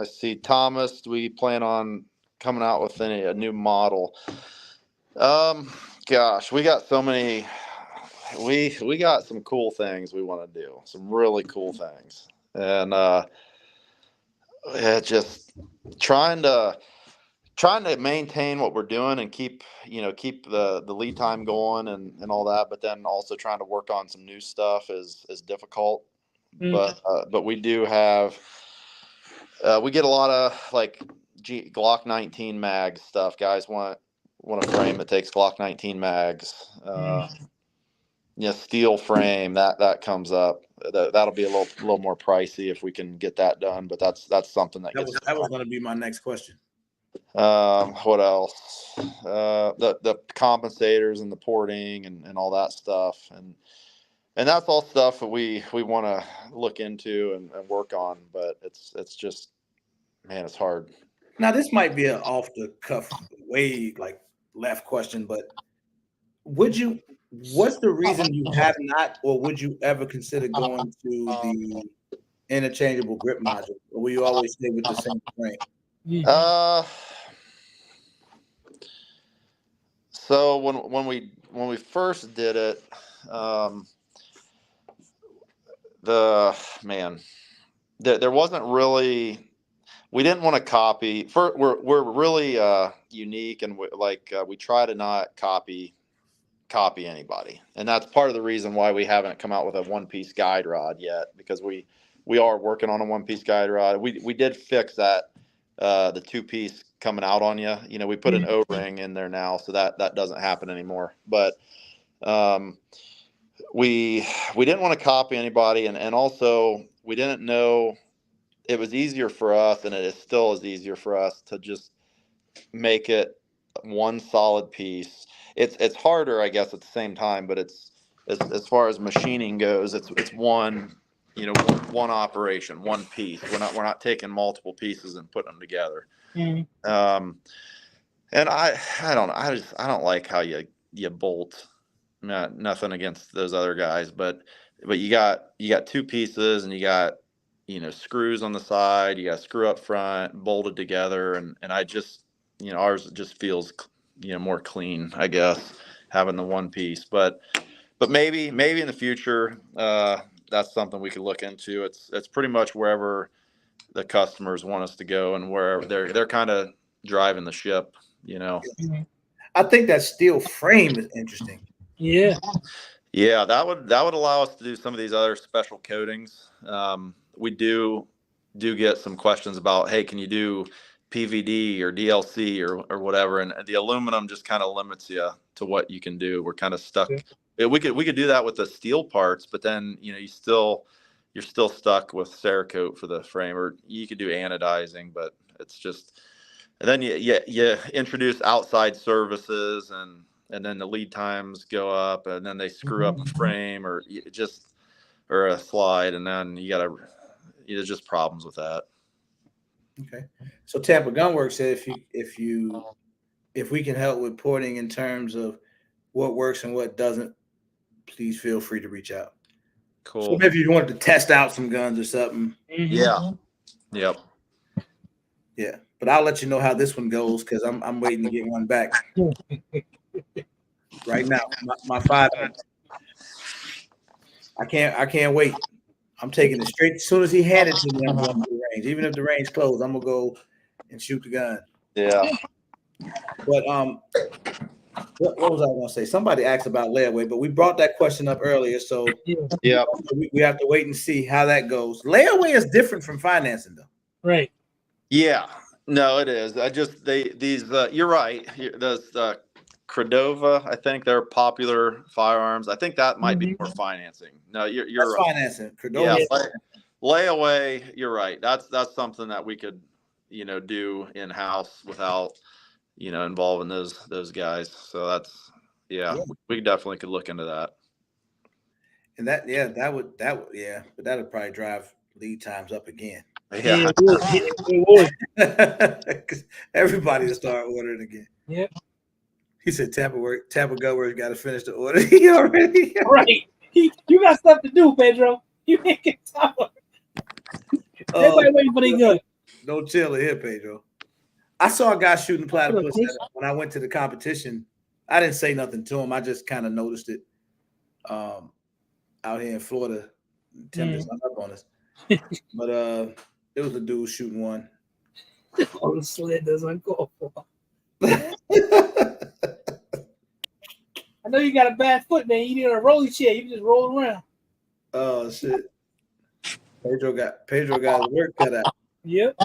see Thomas. We plan on coming out with a new model. Gosh, we got so many. We got some cool things we want to do. Some really cool things, and just trying to maintain what we're doing and keep the lead time going and all that, but then also trying to work on some new stuff is difficult. But we do have we get a lot of like Glock 19 mags stuff. Guys want a frame that takes Glock 19 mags. Steel frame that comes up. That'll be a little more pricey if we can get that done. But that's something that was going to be my next question. What else? The compensators and the porting and all that stuff, and that's all stuff that we want to look into and work on. But it's just, man, it's hard. Now this might be an off the cuff, way like left question, but what's the reason you have not, or would you ever consider going to the interchangeable grip module, or will you always stay with the same frame? So when we first did it, there wasn't really. We didn't want to copy. We're really unique, and we try to not copy anybody, and that's part of the reason why we haven't come out with a one-piece guide rod yet, because we are working on a one-piece guide rod. We did fix that the 2-piece coming out on you. You know, we put an O-ring in there now, so that doesn't happen anymore. But we didn't want to copy anybody, and also we didn't know, it was easier for us, and it is still is easier for us to just make it one solid piece. It's harder, I guess, at the same time, but it's as far as machining goes, it's one, you know, one operation, one piece. We're not taking multiple pieces and putting them together. And I don't know, I don't like how you bolt. Nothing against those other guys, but you got 2 pieces, and you got, you know, screws on the side, you got a screw up front, bolted together, and I just, you know, ours just feels, you know, more clean, I guess, having the one piece. But maybe in the future, that's something we could look into. It's pretty much wherever the customers want us to go, and where they're kind of driving the ship, you know. I think that steel frame is interesting. Yeah, that would allow us to do some of these other special coatings. We do get some questions about, hey, can you do PVD or DLC or whatever? And the aluminum just kind of limits you to what you can do. We're kind of stuck. Yeah. We could do that with the steel parts, but then, you know, you're still stuck with Cerakote for the frame, or you could do anodizing, but it's just, and then you introduce outside services, and then the lead times go up, and then they screw up a frame or a slide, and then there's just problems with that. Okay. So Tampa Gunworks said if we can help with porting in terms of what works and what doesn't, please feel free to reach out. Cool. So maybe if you wanted to test out some guns or something. Yeah. Yep. Yeah. But I'll let you know how this one goes, because I'm waiting to get one back. Right now, my 5. I can't wait. I'm taking it straight as soon as he handed it to me. I'm going to the range, even if the range closed. I'm gonna go and shoot the gun. Yeah. But what was I gonna say? Somebody asked about layaway, but we brought that question up earlier, so yeah, we have to wait and see how that goes. Layaway is different from financing, though. right. Yeah. No, it is. You're right. Those Cordova, I think they're popular firearms. I think that might be more financing. No, you're right. Financing. Cordova. Yeah, layaway. You're right. That's something that we could, you know, do in house without, you know, involving those guys. So that's we definitely could look into that. And that would but that would probably drive lead times up again. Yeah, it would. Because everybody will start ordering again. Yep. He said Tampa Gunworks got to finish the order. He already right. You got stuff to do, Pedro. You ain't get time. Everybody waiting for the gun. No chill here, Pedro. I saw a guy shooting Platypus when I went to the competition. I didn't say nothing to him. I just kind of noticed it out here in Florida. Tim just hung up on us. But it was a dude shooting one. Oh, the sled doesn't go for. I know you got a bad foot, man. You need a rolly chair. You can just roll around. Oh shit! Pedro got his work cut out. Yep.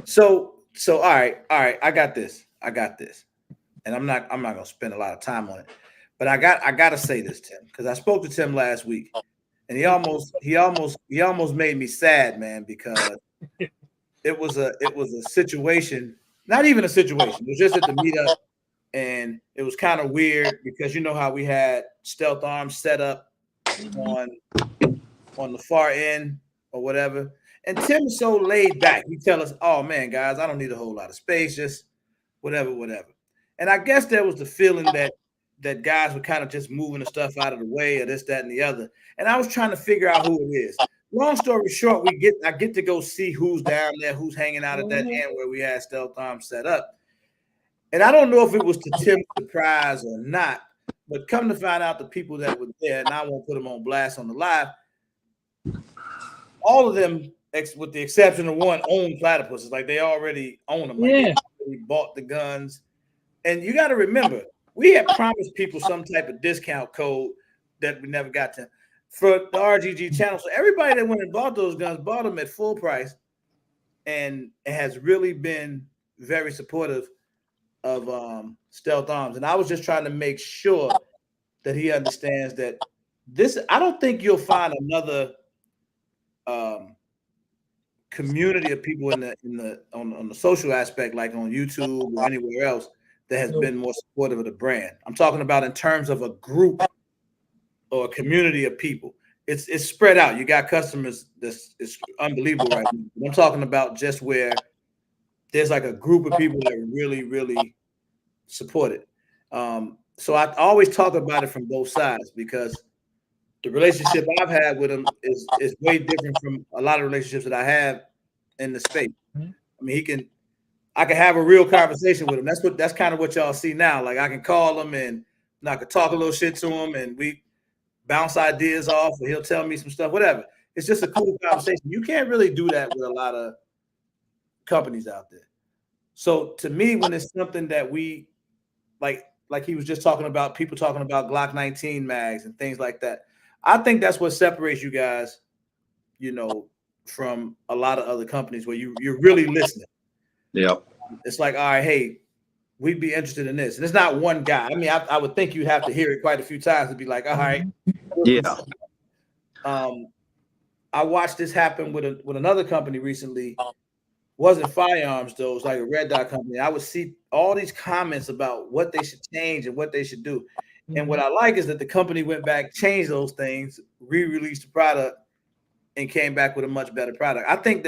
So all right. I got this, and I'm not gonna spend a lot of time on it, but I gotta say this, Tim, because I spoke to Tim last week, and he almost made me sad, man, because it was a situation, not even a situation. It was just at the meetup, and it was kind of weird because you know how we had stealth arms set up on the far end or whatever. And Tim is so laid back. He tell us, "Oh man, guys, I don't need a whole lot of space, just whatever." And I guess there was the feeling that guys were kind of just moving the stuff out of the way, or this, that, and the other. And I was trying to figure out who it is. Long story short, I get to go see who's down there, who's hanging out at that end where we had stealth arms set up. And I don't know if it was to Tim's surprise or not, but come to find out, the people that were there, and I won't put them on blast on the live, all of them, with the exception of one, own Platypuses. Like they already own them. Like they already bought the guns. And you got to remember, we had promised people some type of discount code that we never got to for the RGG channel. So everybody that went and bought those guns bought them at full price. and has really been very supportive of Stealth Arms. And I was just trying to make sure that he understands that this. I don't think you'll find another community of people in the on the social aspect, like on YouTube or anywhere else, that has been more supportive of the brand. I'm talking about in terms of a group or a community of people. It's spread out. You got customers it's unbelievable right now. I'm talking about just where there's like a group of people that really, really support it. So I always talk about it from both sides, because the relationship I've had with him is way different from a lot of relationships that I have in the space. I mean, I can have a real conversation with him. That's kind of what y'all see now. Like, I can call him and I can talk a little shit to him, and we bounce ideas off, or he'll tell me some stuff, whatever. It's just a cool conversation. You can't really do that with a lot of companies out there. So to me, when it's something that we like he was just talking about, people talking about Glock 19 mags and things like that, I think that's what separates you guys, from a lot of other companies, where you're really listening. Yeah. It's like, all right, hey, we'd be interested in this. And it's not one guy. I mean, I would think you'd have to hear it quite a few times to be like, all right. Yeah. I watched this happen with another company recently. Wasn't firearms though. It was like a red dot company. I would see all these comments about what they should change and what they should do. And what I like is that the company went back, changed those things, re-released the product, and came back with a much better product. I think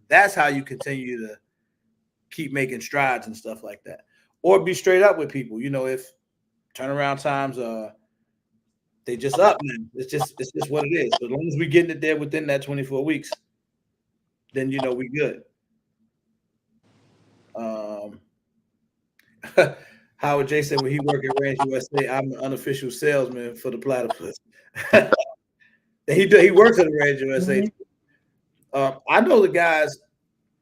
that's how you continue to keep making strides and stuff like that. Or be straight up with people. If turnaround times they just up, man. It's just what it is. So as long as we getting it there within that 24 weeks, then we good. Howard J said when he worked at Range USA, I'm the unofficial salesman for the Platypus. He works at the Range USA. I know the guys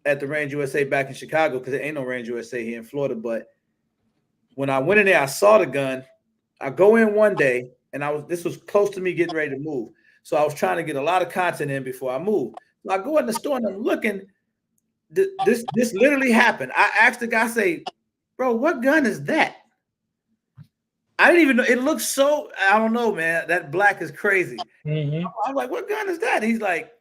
at the Range USA back in Chicago, because there ain't no Range USA here in Florida. But when I went in there, I saw the gun. I go in one day, and this was close to me getting ready to move. So I was trying to get a lot of content in before I moved. So I go in the store and I'm looking. This literally happened. I asked the guy, say, bro, what gun is that? I didn't even know. It looks so, I don't know, man. That black is crazy. I'm like, what gun is that? He's like,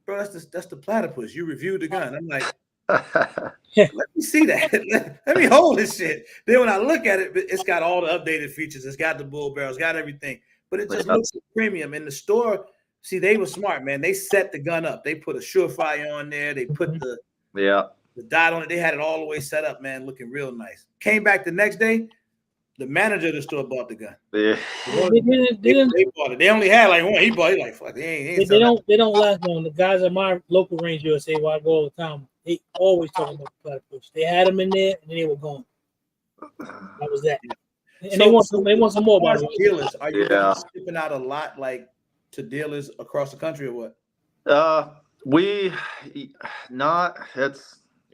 bro, that's the Platypus. You reviewed the gun. I'm like, let me see that. Let me hold this shit. Then when I look at it, it's got all the updated features. It's got the bull barrels, got everything. But it just looks premium. In the store, see, they were smart, man. They set the gun up. They put a Surefire on there. They put the dot on it. They had it all the way set up, man, looking real nice. Came back the next day, the manager of the store bought the gun. Yeah. They bought it. They only had like one. He bought it. Like, fuck, they don't last long. The guys at my local Range USA, where I go all the time, they always talking about the Platypus. They had them in there, and then they were gone. That was that. And they want some more about dealers. Are you shipping out a lot, like, to dealers across the country, or what?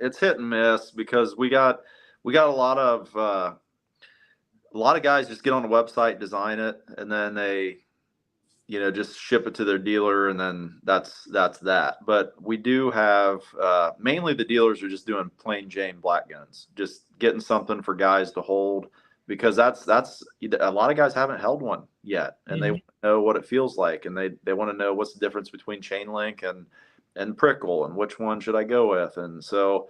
It's hit and miss, because we got a lot of guys just get on the website, design it, and then they just ship it to their dealer, and then that's that. But we do have mainly the dealers are just doing plain Jane black guns, just getting something for guys to hold, because that's a lot of guys haven't held one yet, and they want to know what it feels like, and they want to know what's the difference between chain link and prickle, and which one should I go with. And so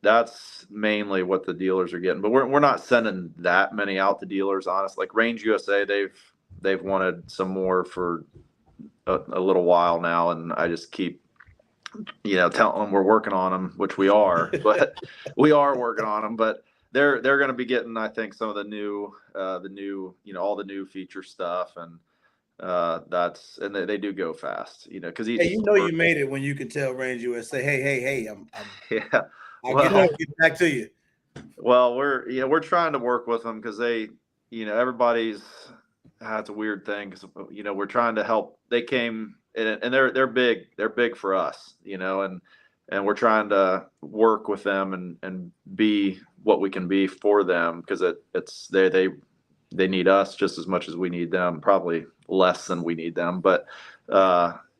that's mainly what the dealers are getting. But we're not sending that many out to dealers, honestly. Like Range USA, they've wanted some more for a little while now, and I just keep telling them we're working on them, which we are, but we are working on them. But they're going to be getting, I think, some of the new all the new feature stuff, and and they do go fast, because you made it when you can tell Range USA, hey, I'll get back to you. Well, we're trying to work with them, because they, everybody's, it's a weird thing, because we're trying to help. They came and they're big for us, and we're trying to work with them and be what we can be for them, because they need us just as much as we need them, probably less than we need them, but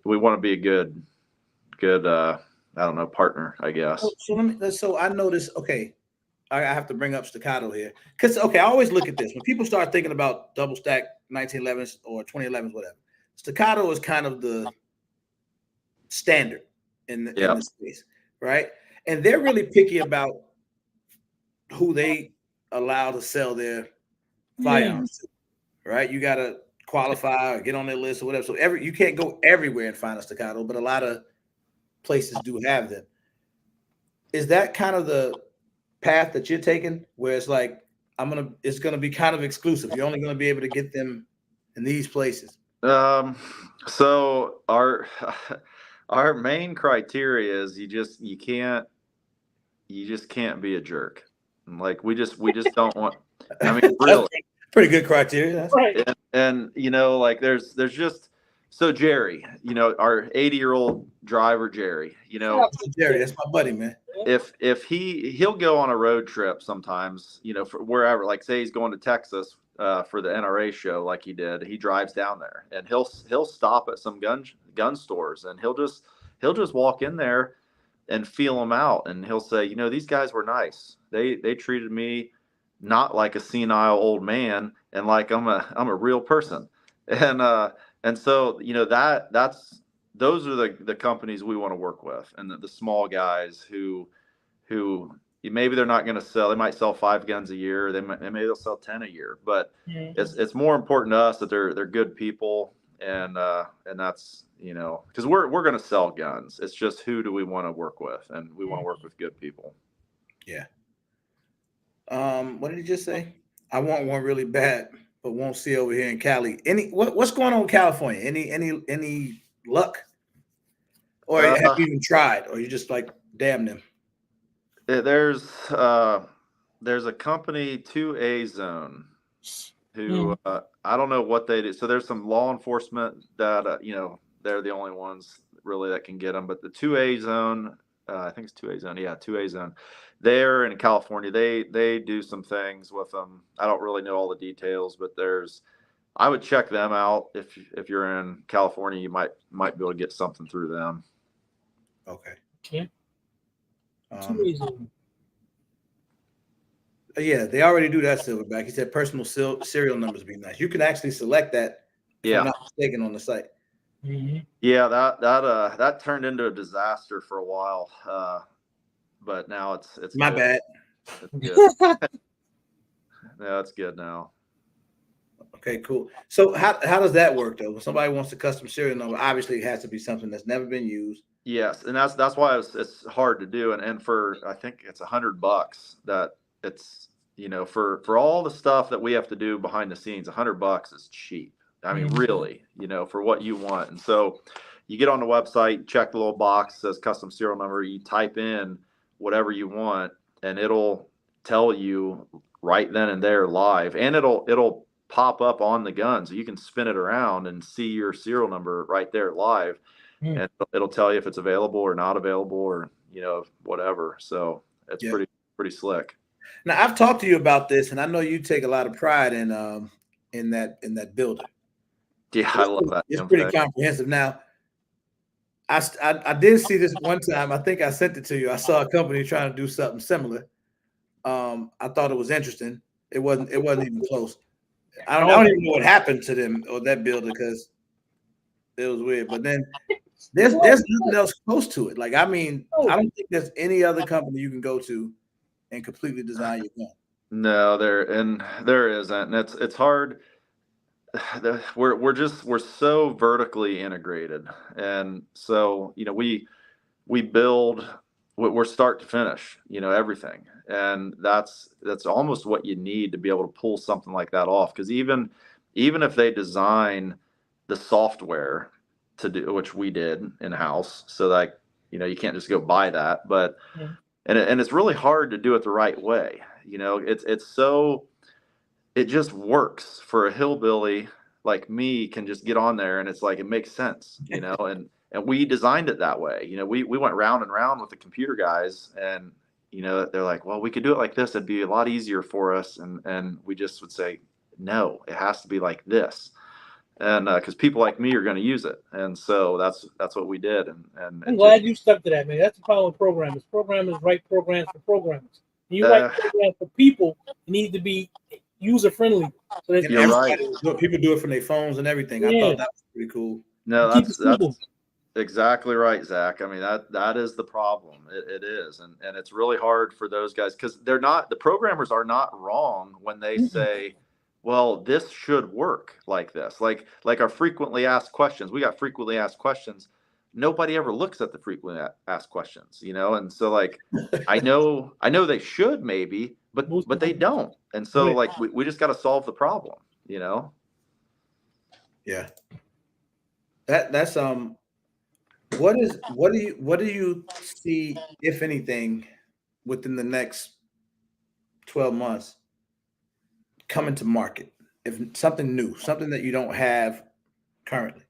we want to be a good I don't know, partner, I guess. So I noticed. Okay, I have to bring up staccato here because I always look at this when people start thinking about double stack 1911s or 2011s, whatever. Staccato is kind of the standard in the space, right? And they're really picky about who they allow to sell their firearms to, right? You got to qualify or get on their list or whatever. So you can't go everywhere and find a staccato, but a lot of places do have them. Is that kind of the path that you're taking, where it's like it's gonna be kind of exclusive? You're only gonna be able to get them in these places. So our main criteria is you just can't be a jerk. Like we just don't want. I mean, really, pretty good criteria, right? And like there's just so Jerry, our 80-year-old driver Jerry, Jerry, that's my buddy, man. If he'll go on a road trip sometimes, for wherever, like say he's going to Texas for the NRA show, like he did, he drives down there and he'll stop at some gun stores and he'll just walk in there and feel them out, and he'll say, these guys were nice. They treated me not like a senile old man and like I'm a real person. And so those are the companies we want to work with, and the small guys who maybe they're not going to sell. They might sell 5 guns a year. Maybe they'll sell 10 a year, but it's more important to us that they're good people. And that's, because we're going to sell guns. It's just, who do we want to work with? And we want to work with good people. Yeah. What did he just say? I want one really bad, but won't see over here in Cali. What's going on in California? Any luck? Or have you even tried? Or you just like, damn them? There's a company, 2A Zone, who I don't know what they do. So there's some law enforcement that they're the only ones really that can get them. But the 2A Zone, I think it's 2A Zone. Yeah, 2A Zone. They're in California. They do some things with them. I don't really know all the details, but I would check them out if you're in California. You might be able to get something through them. Okay. Yeah, they already do that, Silverback. He said personal serial numbers would be nice. You can actually select that, if I'm not mistaken, on the site. Mm-hmm. Yeah, that turned into a disaster for a while, but now it's my good. bad. It's good. No, it's good now. Okay, cool. So how does that work though? When somebody wants a custom serial number, obviously it has to be something that's never been used. Yes, and that's why it's hard to do, and for I think it's $100 that it's for all the stuff that we have to do behind the scenes, $100 is cheap. I mean, really, for what you want. And so you get on the website, check the little box, says custom serial number, you type in whatever you want, and it'll tell you right then and there live, and it'll pop up on the gun, so you can spin it around and see your serial number right there live. And it'll tell you if it's available or not available, or whatever. So it's pretty slick. Now I've talked to you about this, and I know you take a lot of pride in that builder. Yeah, I love that. It's pretty comprehensive. Now, I did see this one time. I think I sent it to you. I saw a company trying to do something similar. I thought it was interesting. It wasn't even close. I don't even know what happened to them or that builder, because it was weird. But then there's nothing else close to it. Like, I mean, I don't think there's any other company you can go to and completely design your gun. No, there isn't, and it's hard. We're so vertically integrated, and so we build, we're start to finish, everything, and that's almost what you need to be able to pull something like that off. Because even if they design the software to do, which we did in house, so that you can't just go buy that, but and it's really hard to do it the right way. It just works for a hillbilly like me, can just get on there and it's like, it makes sense, and we designed it that way. We went round and round with the computer guys, and they're like, well, we could do it like this, it'd be a lot easier for us, and we just would say, no, it has to be like this. and because people like me are going to use it, and so that's what we did. And I'm glad you stuck to that, man. That's the problem with programmers. Programmers write programs for programmers. When you write programs for people, it needs to be user friendly. So that you're right. People do it from their phones and everything. I thought that was pretty cool. No, that's exactly right, Zach. I mean, that is the problem. It is, and it's really hard for those guys because the programmers are not wrong when they say, well, this should work like this. Like our frequently asked questions. We got frequently asked questions. Nobody ever looks at the frequently asked questions, you know? And so like, I know they should maybe, but they don't. And so like, we just got to solve the problem, you know? Yeah. That's, what do you see, if anything, within the next 12 months coming to market? If something new, something that you don't have currently?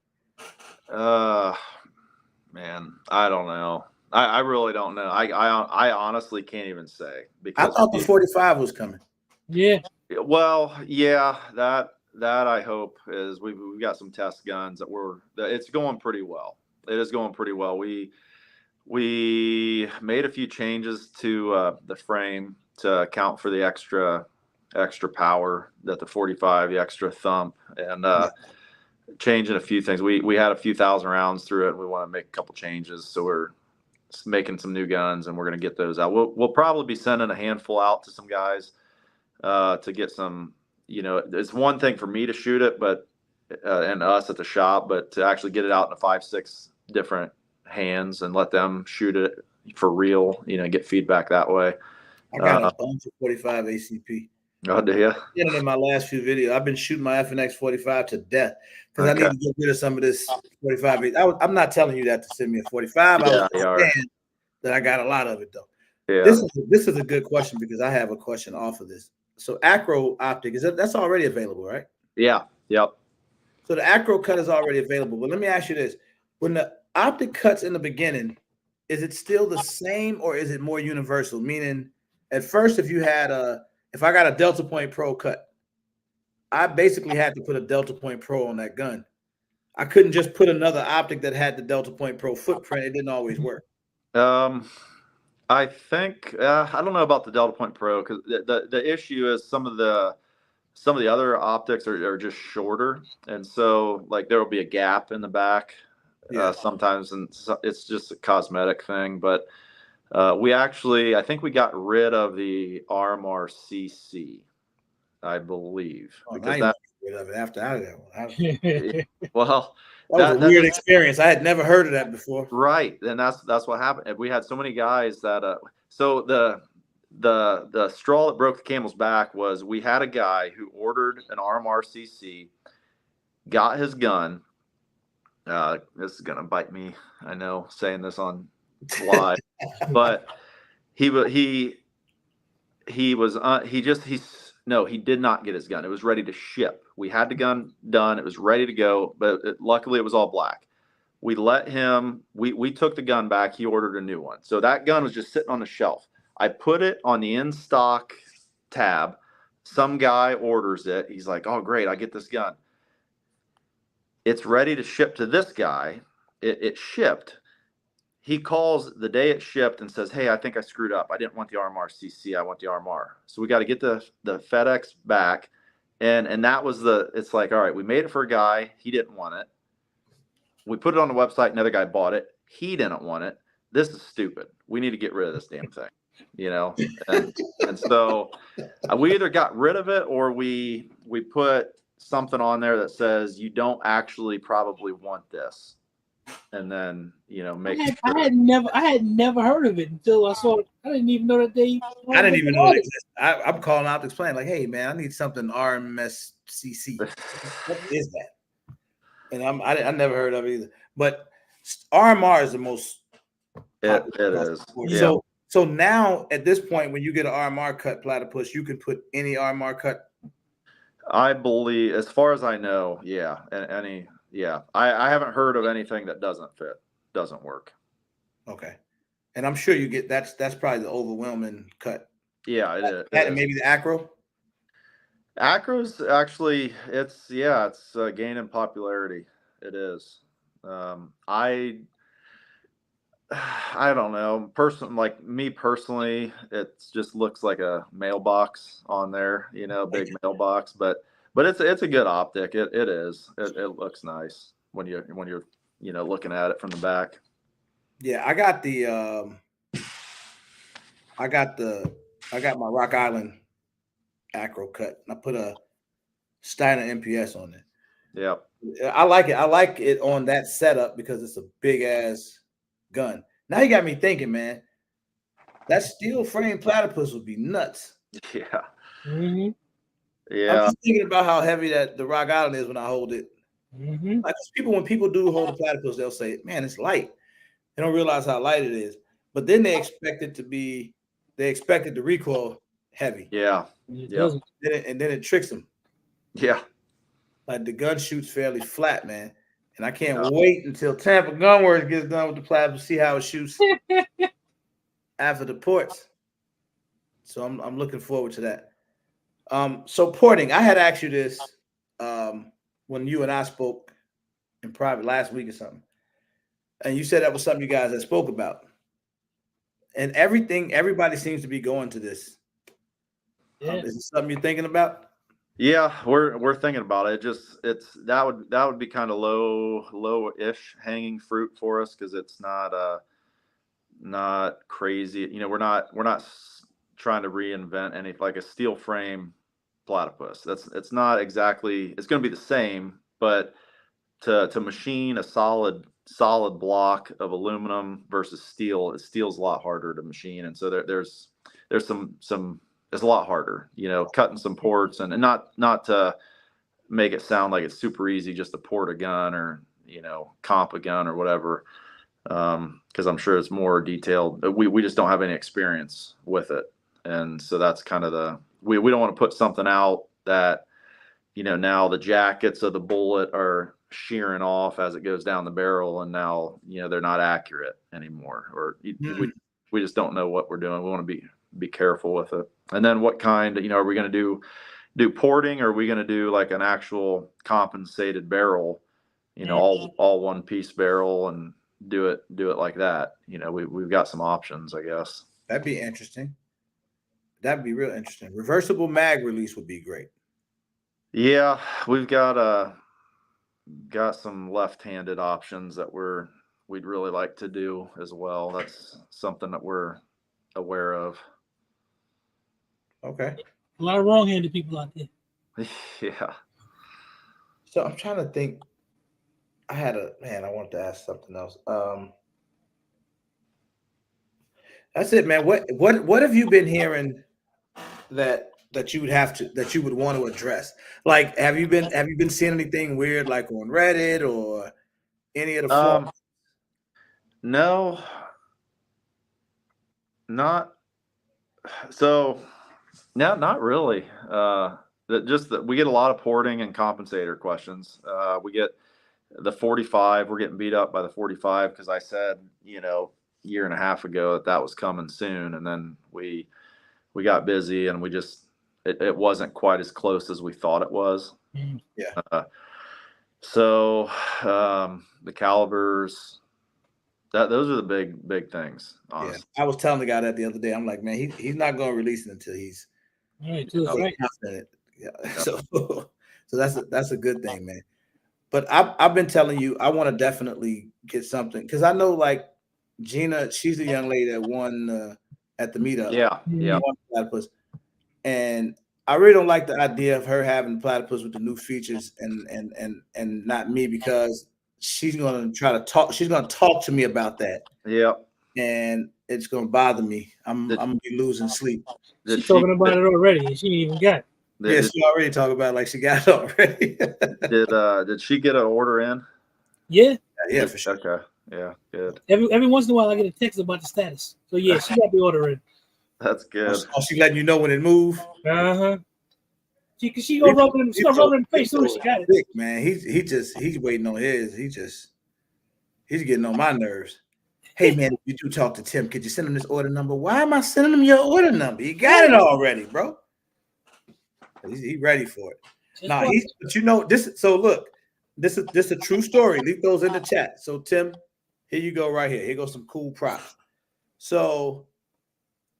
Man, I don't know. I really don't know. I honestly can't even say because I thought the 45 was coming. Yeah. Well, yeah, that I hope is we've got some test guns it's going pretty well. It is going pretty well. We made a few changes to the frame to account for the extra power that the 45, the extra thump, and changing a few things. We had a few thousand rounds through it, and we want to make a couple changes. So we're making some new guns, and we're going to get those out. We'll probably be sending a handful out to some guys to get some. You know, it's one thing for me to shoot it, but and us at the shop, but to actually get it out in 5-6 different hands and let them shoot it for real, you know, get feedback that way. I got a bunch of 45 ACP. Oh, do you? Yeah, in my last few videos, I've been shooting my FNX 45 to death because I need to get rid of some of this 45. I'm not telling you that to send me a 45. Yeah, I understand that I got a lot of it though. Yeah. This is a good question because I have a question off of this. So acro optic that's already available, right? Yeah. Yep. So the acro cut is already available. But let me ask you this: when the optic cuts in the beginning, is it still the same or is it more universal? Meaning, at first, if I got a Delta Point Pro cut, I basically had to put a Delta Point Pro on that gun. I couldn't just put another optic that had the Delta Point Pro footprint. It didn't always work. I think I don't know about the Delta Point Pro because the issue is some of the other optics are just shorter, and so like there will be a gap in the back sometimes, and it's just a cosmetic thing. But I think we got rid of the RMR CC, I believe, because that rid of it after that one. Well, that was a weird experience. I had never heard of that before. Right, and that's what happened. We had so many guys that so the straw that broke the camel's back was we had a guy who ordered an RMR CC, got his gun. This is gonna bite me, I know, saying this on live, but he did not get his gun. It was ready to ship. We had the gun done. It was ready to go, but luckily it was all black. We let him, we took the gun back. He ordered a new one. So that gun was just sitting on the shelf. I put it on the in stock tab. Some guy orders it. He's like, oh, great, I get this gun. It's ready to ship to this guy. It shipped. He calls the day it shipped and says, hey, I think I screwed up. I didn't want the RMR CC. I want the RMR. So we got to get the FedEx back. And that was it's like, all right, we made it for a guy. He didn't want it. We put it on the website. Another guy bought it. He didn't want it. This is stupid. We need to get rid of this damn thing, you know? And so we either got rid of it or we put something on there that says you don't actually probably want this. And then, you know, I had never heard of it until I saw it. I didn't even know that I didn't even know it existed. I'm calling out to explain, like, hey man, I need something RMSCC. What is that? And I never heard of it either. But RMR is the most. It is. Yeah. So now at this point, when you get an RMR cut Platypus, you can put any RMR cut. I believe, as far as I know, yeah, I haven't heard of anything that doesn't work. Okay, and I'm sure you get that's probably the overwhelming cut. Yeah, it is. And maybe the acro. Acro's actually, it's gaining popularity. It is. I I don't know. Like me personally, it just looks like a mailbox on there, big mailbox. But it's a good optic. It is. It looks nice when you're looking at it from the back. Yeah, I got my Rock Island acro cut. I put a Steiner MPS on it. Yeah. I like it. I like it on that setup because it's a big ass gun. Now you got me thinking, man. That steel frame Platypus would be nuts. Yeah. Mm-hmm. Yeah. I'm just thinking about how heavy that the Rock Island is when I hold it. Mm-hmm. Like when people do hold the Platypus, they'll say, "Man, it's light." They don't realize how light it is. But then they expect it to recoil heavy. Yeah. It Yeah. doesn't. And then it tricks them. Yeah. Like the gun shoots fairly flat, man. And I can't wait until Tampa Gunworks gets done with the Platypus, see how it shoots after the ports. So I'm looking forward to that. So porting, I had asked you this when you and I spoke in private last week or something. And you said that was something you guys had spoke about. And everybody seems to be going to this. Yeah. Is it something you're thinking about? Yeah, we're thinking about it. That would be kind of low-ish hanging fruit for us because it's not crazy. We're not trying to reinvent any like a steel frame Platypus. It's not exactly. It's going to be the same, but to machine a solid block of aluminum versus steel's a lot harder to machine, and so there's some it's a lot harder, cutting some ports and not to make it sound like it's super easy just to port a gun or comp a gun or whatever, because I'm sure it's more detailed. We just don't have any experience with it, and so that's kind of we don't want to put something out that now the jackets of the bullet are shearing off as it goes down the barrel, and now they're not accurate anymore, or we just don't know what we're doing. We want to be careful with it. And then what kind, are we going to do porting, or are we going to do like an actual compensated barrel, all one piece barrel, and do it like that? We've got some options, I guess. That'd be interesting. That'd be real interesting. Reversible mag release would be great. Yeah, we've got some left-handed options that we'd really like to do as well. That's something that we're aware of. Okay. A lot of wrong-handed people out there. Yeah. So I'm trying to think. I wanted to ask something else. That's it, man. What have you been hearing that you would want to address? Like, have you been seeing anything weird like on Reddit or any of the forums? No, not really. We get a lot of porting and compensator questions. We get the 45. We're getting beat up by the 45 because I said, year and a half ago that was coming soon, and then we got busy and it wasn't quite as close as we thought it was. Yeah. So the calibers, those are the big things, honestly. Yeah. I was telling the guy that the other day. I'm like, man, he's not going to release it until he's confident. Yeah. So that's a good thing, man. But I've been telling you, I want to definitely get something because I know like Gina, she's the young lady that won at the meetup. Yeah. Platypus. And I really don't like the idea of her having Platypus with the new features and not me, because she's going to try to talk. She's going to talk to me about that. Yeah. And it's going to bother me. I'm going to be losing sleep. She's talking about it already, and she ain't even got it. She already talked about it like she got it already. Did she get an order in? Yeah. Yeah, for sure. Okay. Yeah, good. Every once in a while, I get a text about the status. So yeah, she got the order in. That's good. She letting you know when it moved. She gonna rub it in the face soon as she got it. Big, man, he's waiting on his. He's getting on my nerves. Hey man, if you do talk to Tim, could you send him this order number? Why am I sending him your order number? You got it already, bro. He's ready for it. Just Now watch. but you know this. So look, this is a true story. Leave those in the chat. So Tim, here you go right here. Here goes some cool props. So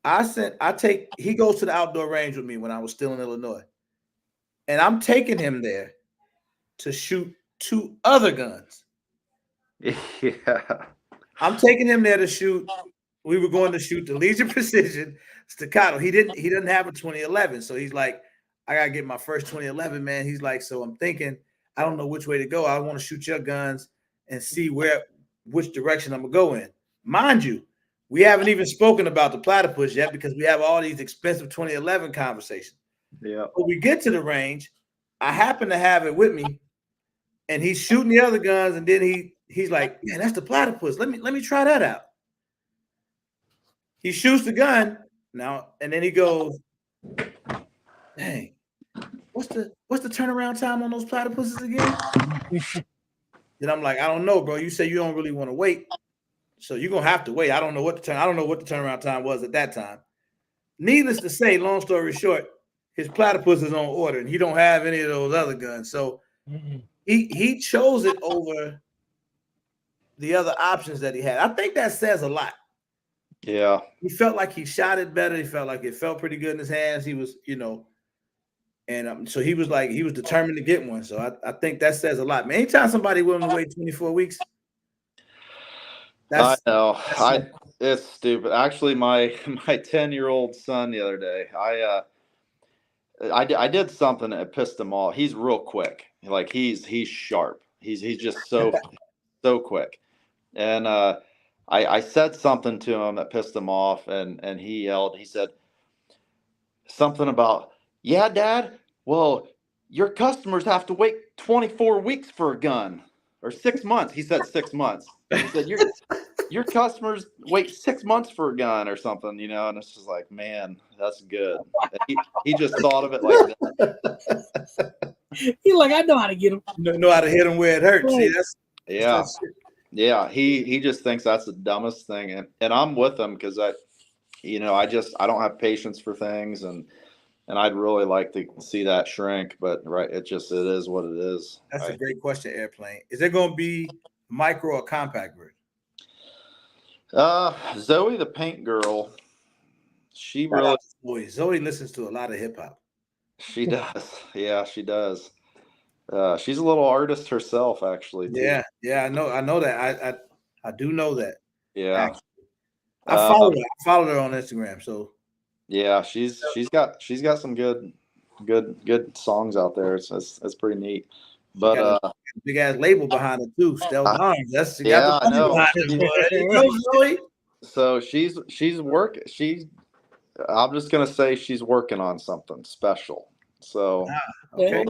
he goes to the outdoor range with me when I was still in Illinois. And I'm taking him there to shoot 2 other guns. Yeah. I'm taking him there to shoot. We were going to shoot the Legion Precision Staccato. He doesn't have a 2011. So he's like, I gotta get my first 2011, man. He's like, so I'm thinking, I don't know which way to go. I want to shoot your guns and see which direction I'm gonna go in. Mind you, we haven't even spoken about the Platypus yet because we have all these expensive 2011 conversations. Yeah. When we get to the range, I happen to have it with me, and he's shooting the other guns, and then he's like, "Man, that's the Platypus. Let me try that out." He shoots the gun now, and then he goes, "Dang, what's the turnaround time on those Platypuses again?" Then I'm like, "I don't know, bro. You say you don't really want to wait, so you're gonna have to wait. I don't know what the turnaround time was at that time." Needless to say, long story short, his Platypus is on order, and he don't have any of those other guns. So he chose it over the other options that he had. I think that says a lot. Yeah. He felt like he shot it better. He felt like it felt pretty good in his hands. He was, and so he was determined to get one. So I think that says a lot. Man, anytime somebody willing to wait 24 weeks, I know. It's stupid. Actually, my 10-year-old son the other day, I did something that pissed him off. He's real quick. Like he's sharp. He's just so quick. And I said something to him that pissed him off, and he yelled. He said something about, "Yeah, Dad. Well, your customers have to wait 24 weeks for a gun, or 6 months." He said 6 months. He said your customers wait 6 months for a gun or something, and it's just like, man, that's good. He just thought of it like that. He's like, I know how to get him. Know how to hit him where it hurts. Right. See, that's yeah. He just thinks that's the dumbest thing, and I'm with him because I don't have patience for things, and I'd really like to see that shrink, but it is what it is. That's a great question, Airplane. Is there going to be micro or compact version? Zoe the Paint Girl, Zoe listens to a lot of hip hop. She does. Yeah, she does. She's a little artist herself, actually. Too. Yeah, I know that. I do know that. Yeah. Actually. I followed her on Instagram. So yeah, she's got some good songs out there. It's pretty neat. But big ass label behind it too, Stealth Arms. That's yeah, got the money behind it. So she's I'm just gonna say she's working on something special. So okay.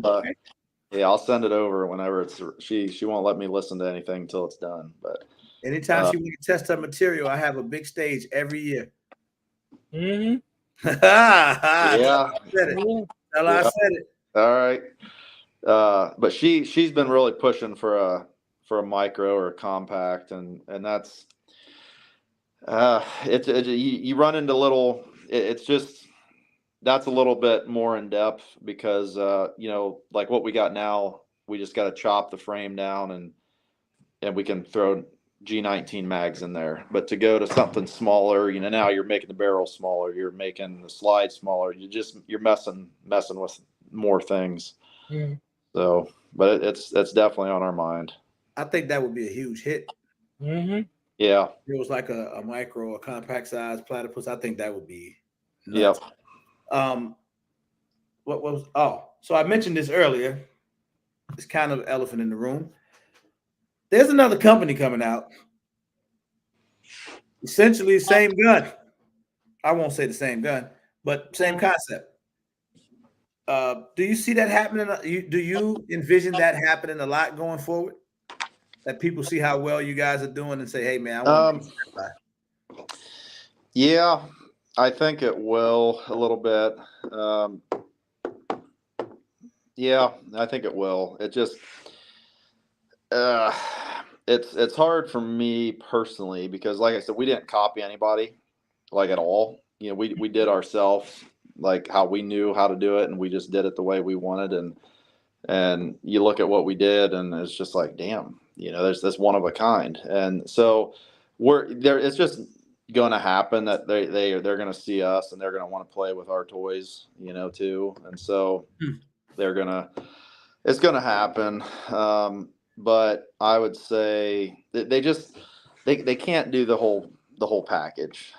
Yeah, I'll send it over whenever she won't let me listen to anything until it's done. But anytime she wants to test her material, I have a big stage every year. Mm-hmm. Yeah. I said it. All right. But she's been really pushing for a micro or a compact, and that's you run into little. It's just that's a little bit more in depth because like what we got now, we just got to chop the frame down and we can throw G19 mags in there. But to go to something smaller, now you're making the barrel smaller, you're making the slide smaller. You're messing with more things. Mm. So, but it's definitely on our mind. I think that would be a huge hit. Mm-hmm. Yeah. It was like a micro or compact size Platypus. I think that would be nuts. Yep. So I mentioned this earlier. It's kind of elephant in the room. There's another company coming out. Essentially the same gun. I won't say the same gun, but same concept. Do you see that happening? Do you envision that happening a lot going forward? That people see how well you guys are doing and say, "Hey, man, I want to." Yeah, I think it will a little bit. Yeah, I think it will. It just it's hard for me personally because, like I said, we didn't copy anybody like at all. We did ourselves. like how we knew how to do it, and we just did it the way we wanted. And you look at what we did, and it's just like, damn, there's this one of a kind. And so we're there. It's just going to happen that they're going to see us, and they're going to want to play with our toys, too. And so it's going to happen. But I would say that they can't do the whole package.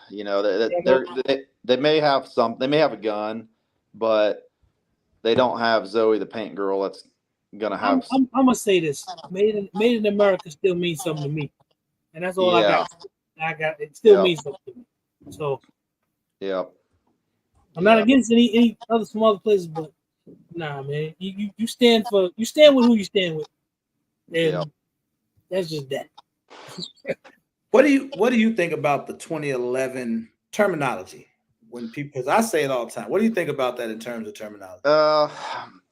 They may have a gun, but they don't have Zoe the paint girl that's gonna have. I'm gonna say this: made in America still means something to me, and that's all I got. It still means something to me. So, I'm not against any other some other places, but nah, man, you stand with who you stand with, and that's just that. What do you think about the 2011 terminology? When people, because I say it all the time. What do you think about that in terms of terminology?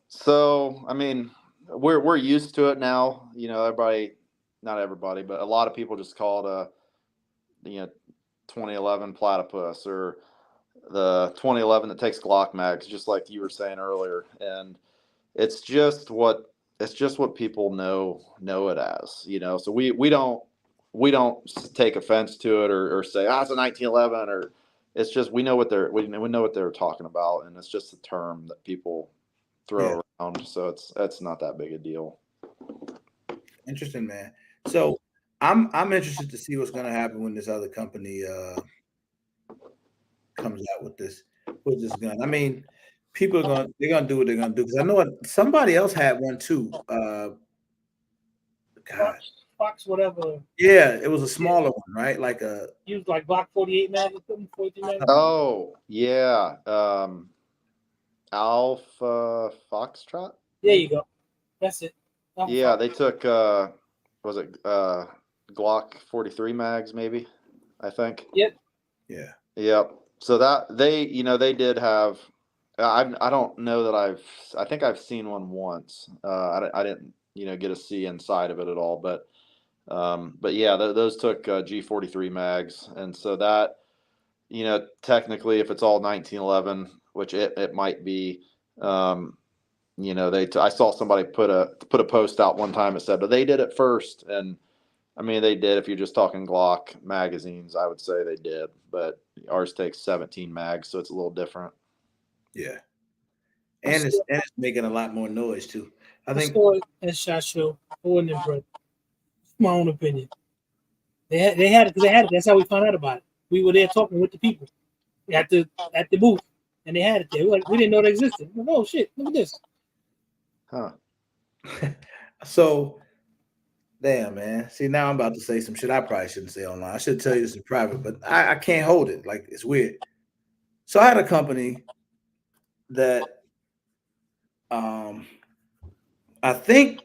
So I mean, we're used to it now. Everybody, not everybody, but a lot of people just call it 2011 Platypus or the 2011 that takes Glock mags, just like you were saying earlier. And it's just what people know it as. So we don't take offense to it or say it's a 1911 or. It's just we know what they're talking about, and it's just a term that people throw around. So it's not that big a deal. Interesting, man. So I'm interested to see what's going to happen when this other company comes out with this gun. I mean, they're gonna do what they're gonna do, because I know somebody else had one too. Fox, whatever. Yeah, it was a smaller one, right? Like used like Glock 48 mag or something, 42 mag. Oh yeah, Alpha Foxtrot. There you go. That's it. Yeah, they took was it Glock 43 mags, maybe? I think. Yep. Yeah. Yep. So that they did have. I don't know that I think I've seen one once. I didn't get to see inside of it at all, but yeah, those took G43 mags, and so that technically, if it's all 1911, which it might be, I saw somebody put a post out one time that said, but they did it first, and I mean they did. If you're just talking Glock magazines, I would say they did, but ours takes 17 mags, so it's a little different. Yeah, and it's making a lot more noise too. I think at SHOT Show, my own opinion. They had it because they had it. That's how we found out about it. We were there talking with the people at the booth, and they had it there. We didn't know it existed. Like, oh shit! Look at this. Huh. So, damn, man. See, now I'm about to say some shit I probably shouldn't say online. I should tell you this in private, but I can't hold it. Like, it's weird. So I had a company that I think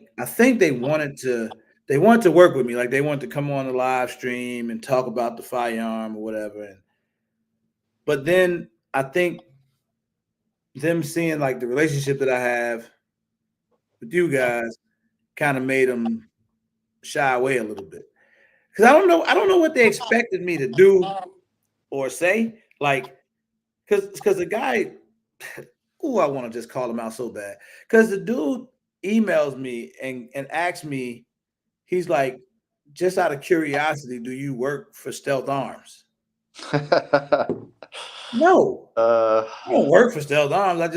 they wanted to work with me. Like, they wanted to come on the live stream and talk about the firearm or whatever. But then I think them seeing like the relationship that I have with you guys kind of made them shy away a little bit. Because I don't know what they expected me to do or say. Like, because the guy, I want to just call him out so bad. Because the dude emails me and asks me, he's like, just out of curiosity, do you work for Stealth Arms? No, I don't work for Stealth Arms. I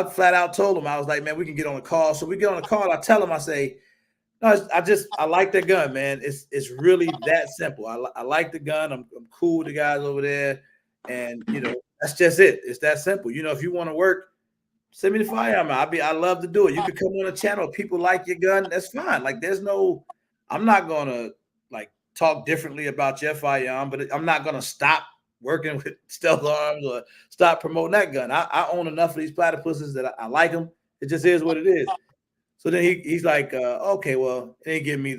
flat out told him, I was like, man, we can get on a call. So we get on a call. I tell him, I say, no, I like the gun, man. It's really that simple. I like the gun. I'm cool with the guys over there, and that's just it. It's that simple. If you want to work, send me the firearm. I love to do it. You could come on a channel. People like your gun. That's fine. Like, I'm not gonna like talk differently about your firearm, but I'm not gonna stop working with Stealth Arms or stop promoting that gun. I own enough of these platypuses that I like them. It just is what it is. So then he's like, okay, well, it ain't giving me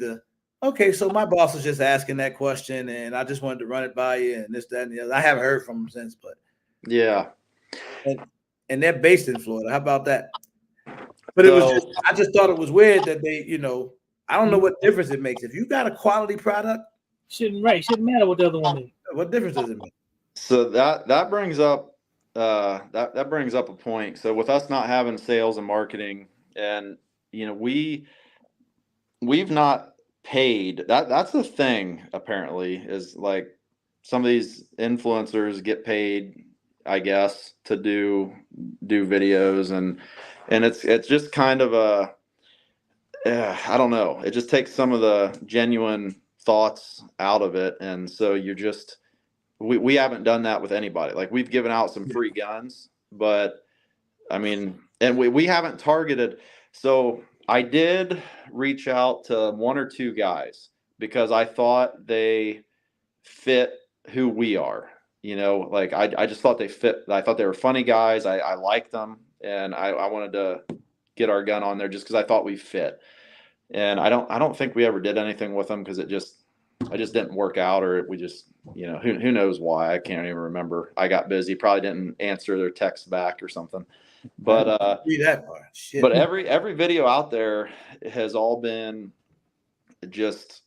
okay, so my boss was just asking that question, and I just wanted to run it by you, and this, that, and the other. I haven't heard from him since, but yeah. And they're based in Florida. How about that? But I just thought it was weird that they, I don't know what difference it makes. If you got a quality product, shouldn't matter what the other one is. What difference does it make? So that brings up that brings up a point. So with us not having sales and marketing, and we've not paid. That's the thing, apparently, is like some of these influencers get paid, I guess, to do videos, and it's just kind of a I don't know. It just takes some of the genuine thoughts out of it, and so you're just we haven't done that with anybody. Like, we've given out some free guns, but I mean, and we haven't targeted. So I did reach out to one or two guys because I thought they fit who we are. Like, I just thought they fit. I thought they were funny guys. I liked them, and I wanted to get our gun on there just because I thought we fit. And I don't think we ever did anything with them because I just didn't work out, or we just, who knows why. I can't even remember. I got busy, probably didn't answer their text back or something. But read that part. Shit. But every video out there has all been just,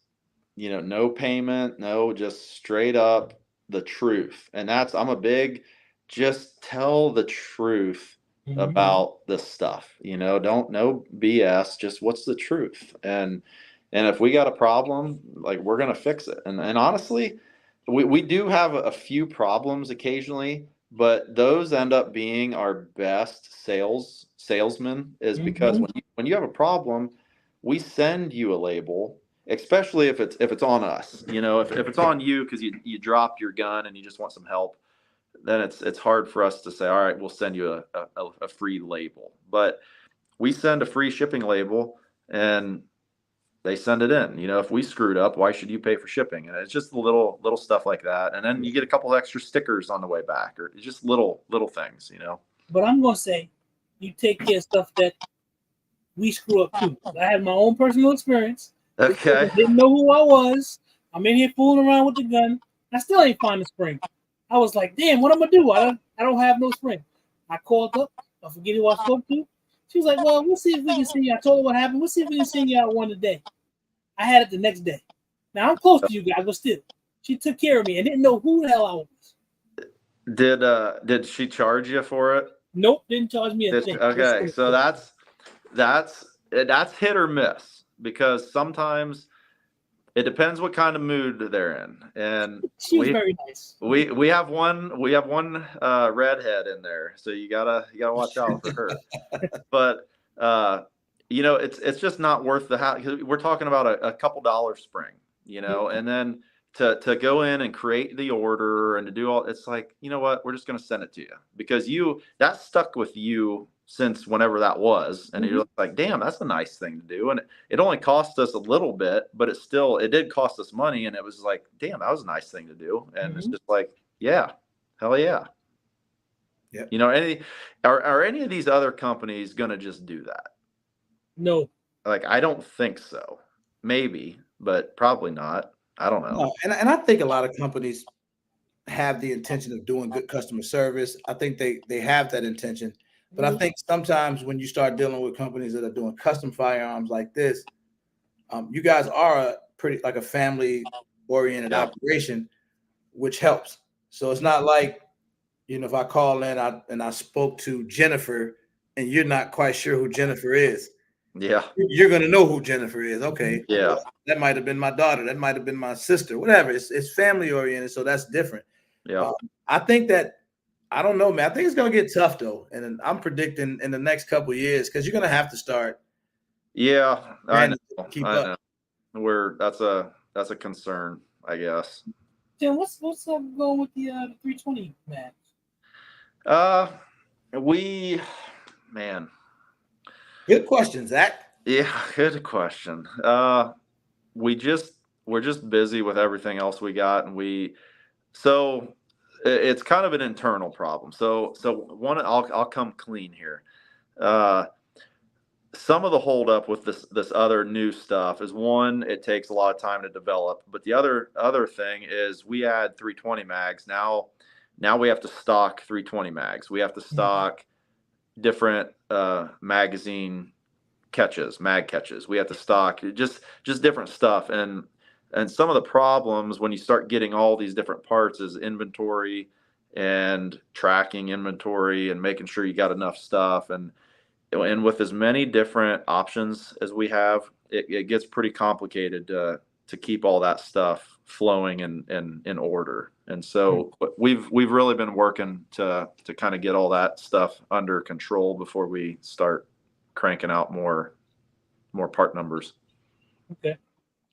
no payment, no, just straight up the truth. And I'm a big, just tell the truth about this stuff. Don't, no BS, just what's the truth. And if we got a problem, like, we're going to fix it. And honestly, we do have a few problems occasionally, but those end up being our best salesmen, is because when you have a problem, we send you a label, especially if it's on us. If it's on you because you dropped your gun and you just want some help, then it's hard for us to say, all right, we'll send you a free label. But we send a free shipping label, and they send it in. If we screwed up, why should you pay for shipping? And it's just little stuff like that. And then you get a couple extra stickers on the way back, or it's just little things, But I'm going to say, you take care of stuff that we screw up too. I have my own personal experience. Okay. I didn't know who I was. I'm in here fooling around with the gun. I still ain't find the spring. I was like, damn, what I'm going to do? I don't have no spring. I called up. I forget who I spoke to. She was like, well, we'll see if we can send you. I told her what happened. We'll see if we can send you out one today. I had it the next day. Now, I'm close to you guys, but still, she took care of me and didn't know who the hell I was. Did she charge you for it? Nope, didn't charge me a thing. Okay, so that's hit or miss, because sometimes it depends what kind of mood they're in. And she was very nice. We have one redhead in there, so you gotta watch out for her. But it's just not worth the hassle, because we're talking about a couple dollar spring, and then to go in and create the order and to do all, it's like, you know what, we're just going to send it to you because that's stuck with you since whenever that was. And you're like, damn, that's a nice thing to do. And it only cost us a little bit, but it did cost us money. And it was like, damn, that was a nice thing to do. And it's just like, yeah, hell yeah. Yeah. Are any of these other companies going to just do that? No. Like, I don't think so. Maybe, but probably not. I don't know. No, and I think a lot of companies have the intention of doing good customer service. I think they have that intention. But I think sometimes when you start dealing with companies that are doing custom firearms like this, you guys are like a family-oriented operation, which helps. So it's not like, if I call in and I spoke to Jennifer and you're not quite sure who Jennifer is. Yeah. You're going to know who Jennifer is. Okay. Yeah. Well, that might have been my daughter. That might have been my sister, whatever. It's family-oriented, so that's different. Yeah. I think that, I don't know, man. I think it's going to get tough, though. And I'm predicting in the next couple of years, because you're going to have to start. Yeah, I know. Keep up. That's a concern, I guess. Tim, what's going with the 320 match? Man. Good question, Zach. Yeah, good question. We're just busy with everything else we got, and so it's kind of an internal problem. So I'll come clean here. Some of the holdup with this other new stuff is, one, it takes a lot of time to develop, but the other thing is we add 320 mags. Now we have to stock 320 mags. We have to stock different magazine mag catches. We have to stock just different stuff. And some of the problems when you start getting all these different parts is inventory and tracking inventory and making sure you got enough stuff. And with as many different options as we have, it gets pretty complicated to keep all that stuff flowing in order. And so we've really been working to kind of get all that stuff under control before we start cranking out more part numbers. Okay.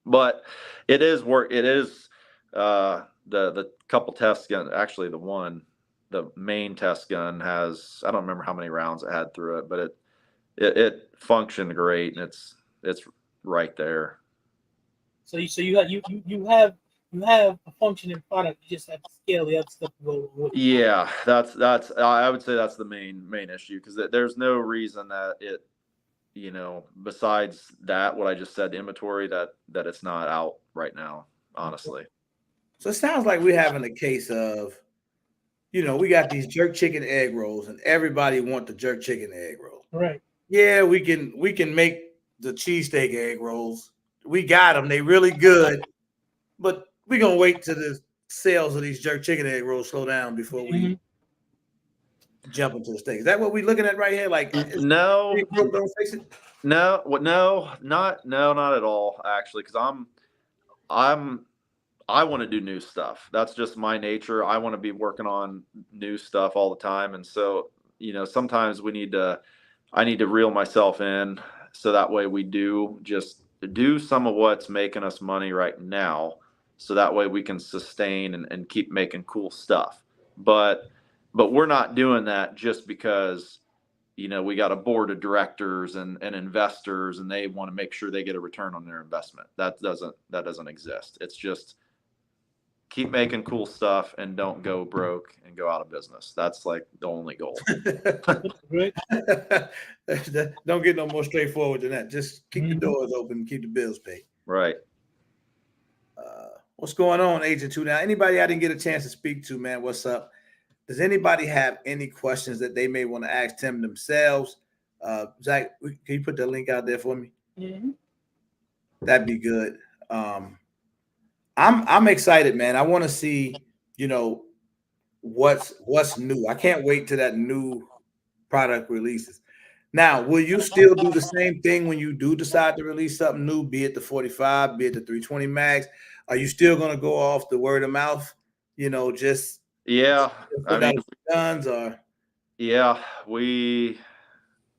But it is work. It is the couple test gun. Actually, the main test gun has, I don't remember how many rounds it had through it, but it functioned great, and it's right there. So you have a functioning product. You just have to scale the other stuff to go with it. Yeah, that's I would say that's the main issue, because there's no reason that it, besides that, what I just said, inventory, that it's not out right now, honestly. So it sounds like we're having a case of, we got these jerk chicken egg rolls, and everybody want the jerk chicken egg roll. Right. Yeah, we can make the cheesesteak egg rolls. We got them. They really good. But we're going to wait till the sales of these jerk chicken egg rolls slow down before we jump into the steak. Is that what we're looking at right here? Like, no, don't fix it? No, not at all, actually, because I want to do new stuff. That's just my nature. I want to be working on new stuff all the time. And so, sometimes I need to reel myself in, so that way we do some of what's making us money right now, so that way we can sustain and keep making cool stuff. But we're not doing that just because, we got a board of directors and investors, and they want to make sure they get a return on their investment. That doesn't exist. It's just keep making cool stuff and don't go broke and go out of business. That's like the only goal. Don't get no more straightforward than that. Just keep the doors open and keep the bills paid. Right. What's going on, Agent 2? Now, anybody I didn't get a chance to speak to, man, what's up? Does anybody have any questions that they may want to ask Tim themselves? Zach, can you put the link out there for me? Mm-hmm. That'd be good. I'm excited, man. I want to see, what's new. I can't wait till that new product releases. Now, will you still do the same thing when you do decide to release something new, be it the 45, be it the 320 mags? Are you still going to go off the word of mouth? Just guns or? Yeah, we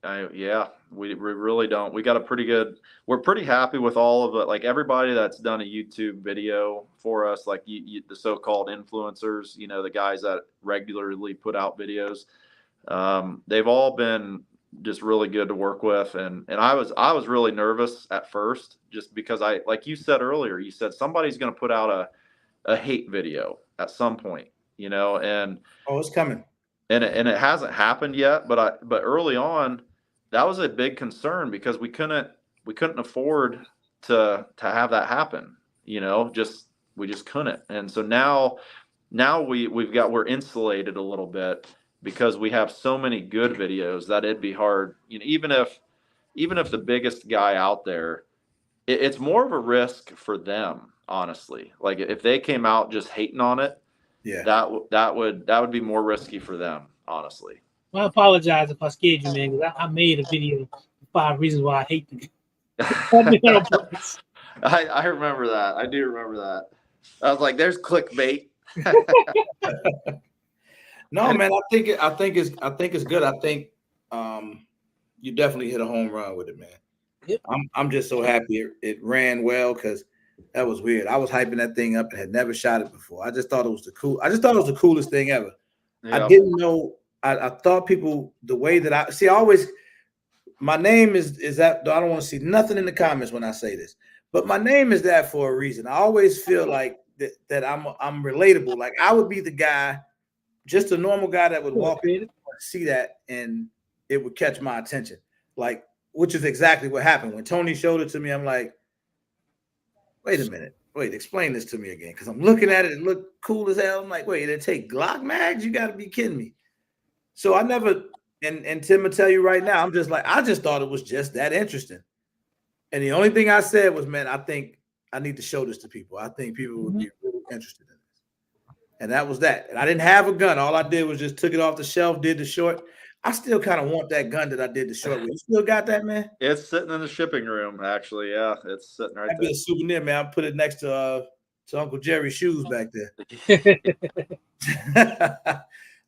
really don't. We got a pretty good. We're pretty happy with all of it. Like, everybody that's done a YouTube video for us, like the so-called influencers, the guys that regularly put out videos, they've all been just really good to work with. And I was really nervous at first, just because like you said earlier, you said somebody's going to put out a hate video at some point, and it's coming. And it hasn't happened yet, but early on, that was a big concern, because we couldn't afford to have that happen. We just couldn't. And so now we're insulated a little bit, because we have so many good videos that it'd be hard. Even if the biggest guy out there, it's more of a risk for them, honestly. Like, if they came out just hating on it, yeah, that would be more risky for them, honestly. Well, I apologize if I scared you, man, because I made a video 5 reasons why I hate the I remember that. I do remember that. I was like, "There's clickbait." No, man, I think it's good. I think you definitely hit a home run with it, man. Yep. I'm just so happy it ran well, because that was weird. I was hyping that thing up and had never shot it before. I just thought it was the coolest thing ever. Yep. I didn't know. I thought people, the way that I see, my name is that. I don't want to see nothing in the comments when I say this, but my name is that for a reason. I always feel like that I'm relatable. Like, I would be the guy, just a normal guy that would walk in and see that, and it would catch my attention. Like, which is exactly what happened when Tony showed it to me. I'm like, wait a minute. Wait, explain this to me again. Because I'm looking at it. It looked cool as hell. I'm like, wait, it take Glock mags? You got to be kidding me. So I never, and Tim will tell you right now, I'm just like, I just thought it was just that interesting. And the only thing I said was, man, I think I need to show this to people. I think people would be really interested in this. And that was that. And I didn't have a gun. All I did was just took it off the shelf, did the short. I still kind of want that gun that I did the short with. You still got that, man? It's sitting in the shipping room, actually. Yeah, it's sitting right That'd there. be a souvenir, man. I'll put it next to Uncle Jerry's shoes back there.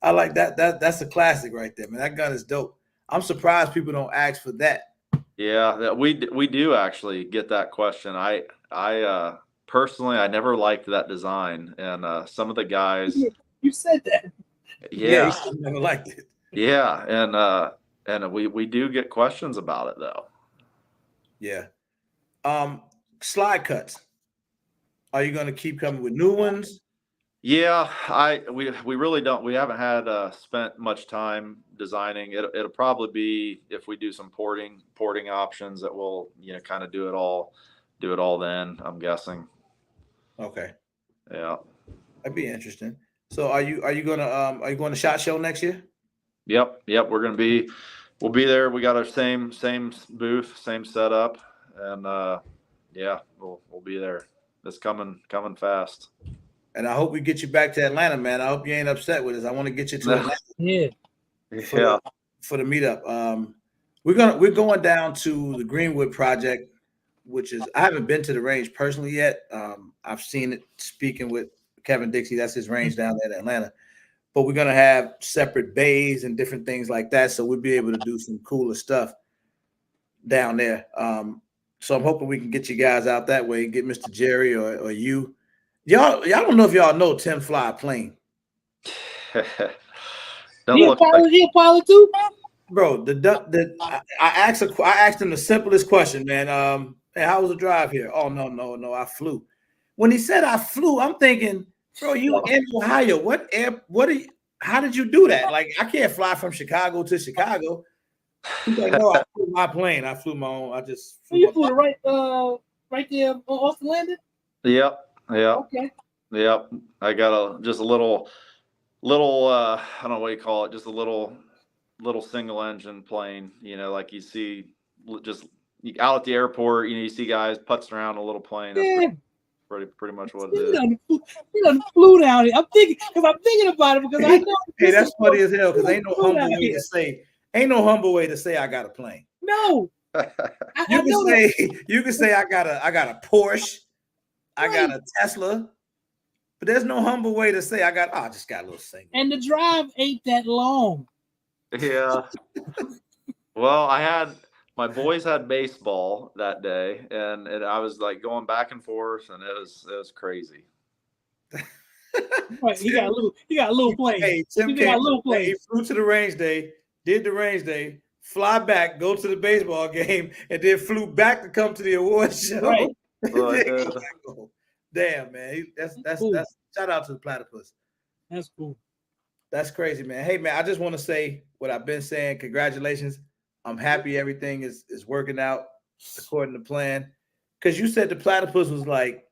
I like that. That's a classic right there, man. That gun is dope. I'm surprised people don't ask for that. Yeah, we do actually get that question. I personally, I never liked that design, and some of the guys. You said that. Yeah, I never liked it. Yeah, and we do get questions about it though. Yeah. Slide cuts. Are you going to keep coming with new ones? Yeah, we really don't. We haven't had spent much time designing. It'll probably be if we do some porting options that we'll kind of do it all then. I'm guessing. Okay. Yeah. That'd be interesting. So are you going to SHOT Show next year? Yep. We'll be there. We got our same booth, same setup, and yeah, we'll be there. It's coming fast. And I hope we get you back to Atlanta, man. I hope you ain't upset with us. I want to get you to Atlanta. Yeah. For the meetup. We're going down to the Greenwood project, which is I haven't been to the range personally yet. I've seen it speaking with Kevin Dixie. That's his range down there in Atlanta. But we're gonna have separate bays and different things like that, so we'll be able to do some cooler stuff down there. So I'm hoping we can get you guys out that way. Get Mr. Jerry or you. Y'all don't know if y'all know Tim Fly Plane. He a pilot too, bro. I asked him the simplest question, man. Hey, how was the drive here? Oh no, I flew. When he said I flew, I'm thinking, bro, you in Ohio? How did you do that? Like, I can't fly from Chicago to Chicago. He's like, no, I flew my plane. I flew my own. I just flew. You flew right there on Austin Landing? Yep. Okay. Yep. I got a little I don't know what you call it, just a little single engine plane, like you see just out at the airport, you see guys putzing around a little plane. That's pretty much what it is. You done flew down here. I'm thinking about it because I know. Hey, that's funny as hell because ain't no humble way to say I got a plane. No. You can say I got a Porsche, I got a Tesla, but there's no humble way to say I just got a little single. And the drive ain't that long. Yeah. Well, my boys had baseball that day, and I was like going back and forth, and it was crazy. Right, he got a little plane. Hey, Tim got a little plane. He flew to the range day, did the range day, fly back, go to the baseball game, and then flew back to come to the award show. Right. Damn, man, that's cool. That's shout out to the Platypus. That's cool. That's crazy, man. Hey, man, I just want to say what I've been saying. Congratulations. I'm happy everything is working out according to plan. Because you said the Platypus was like,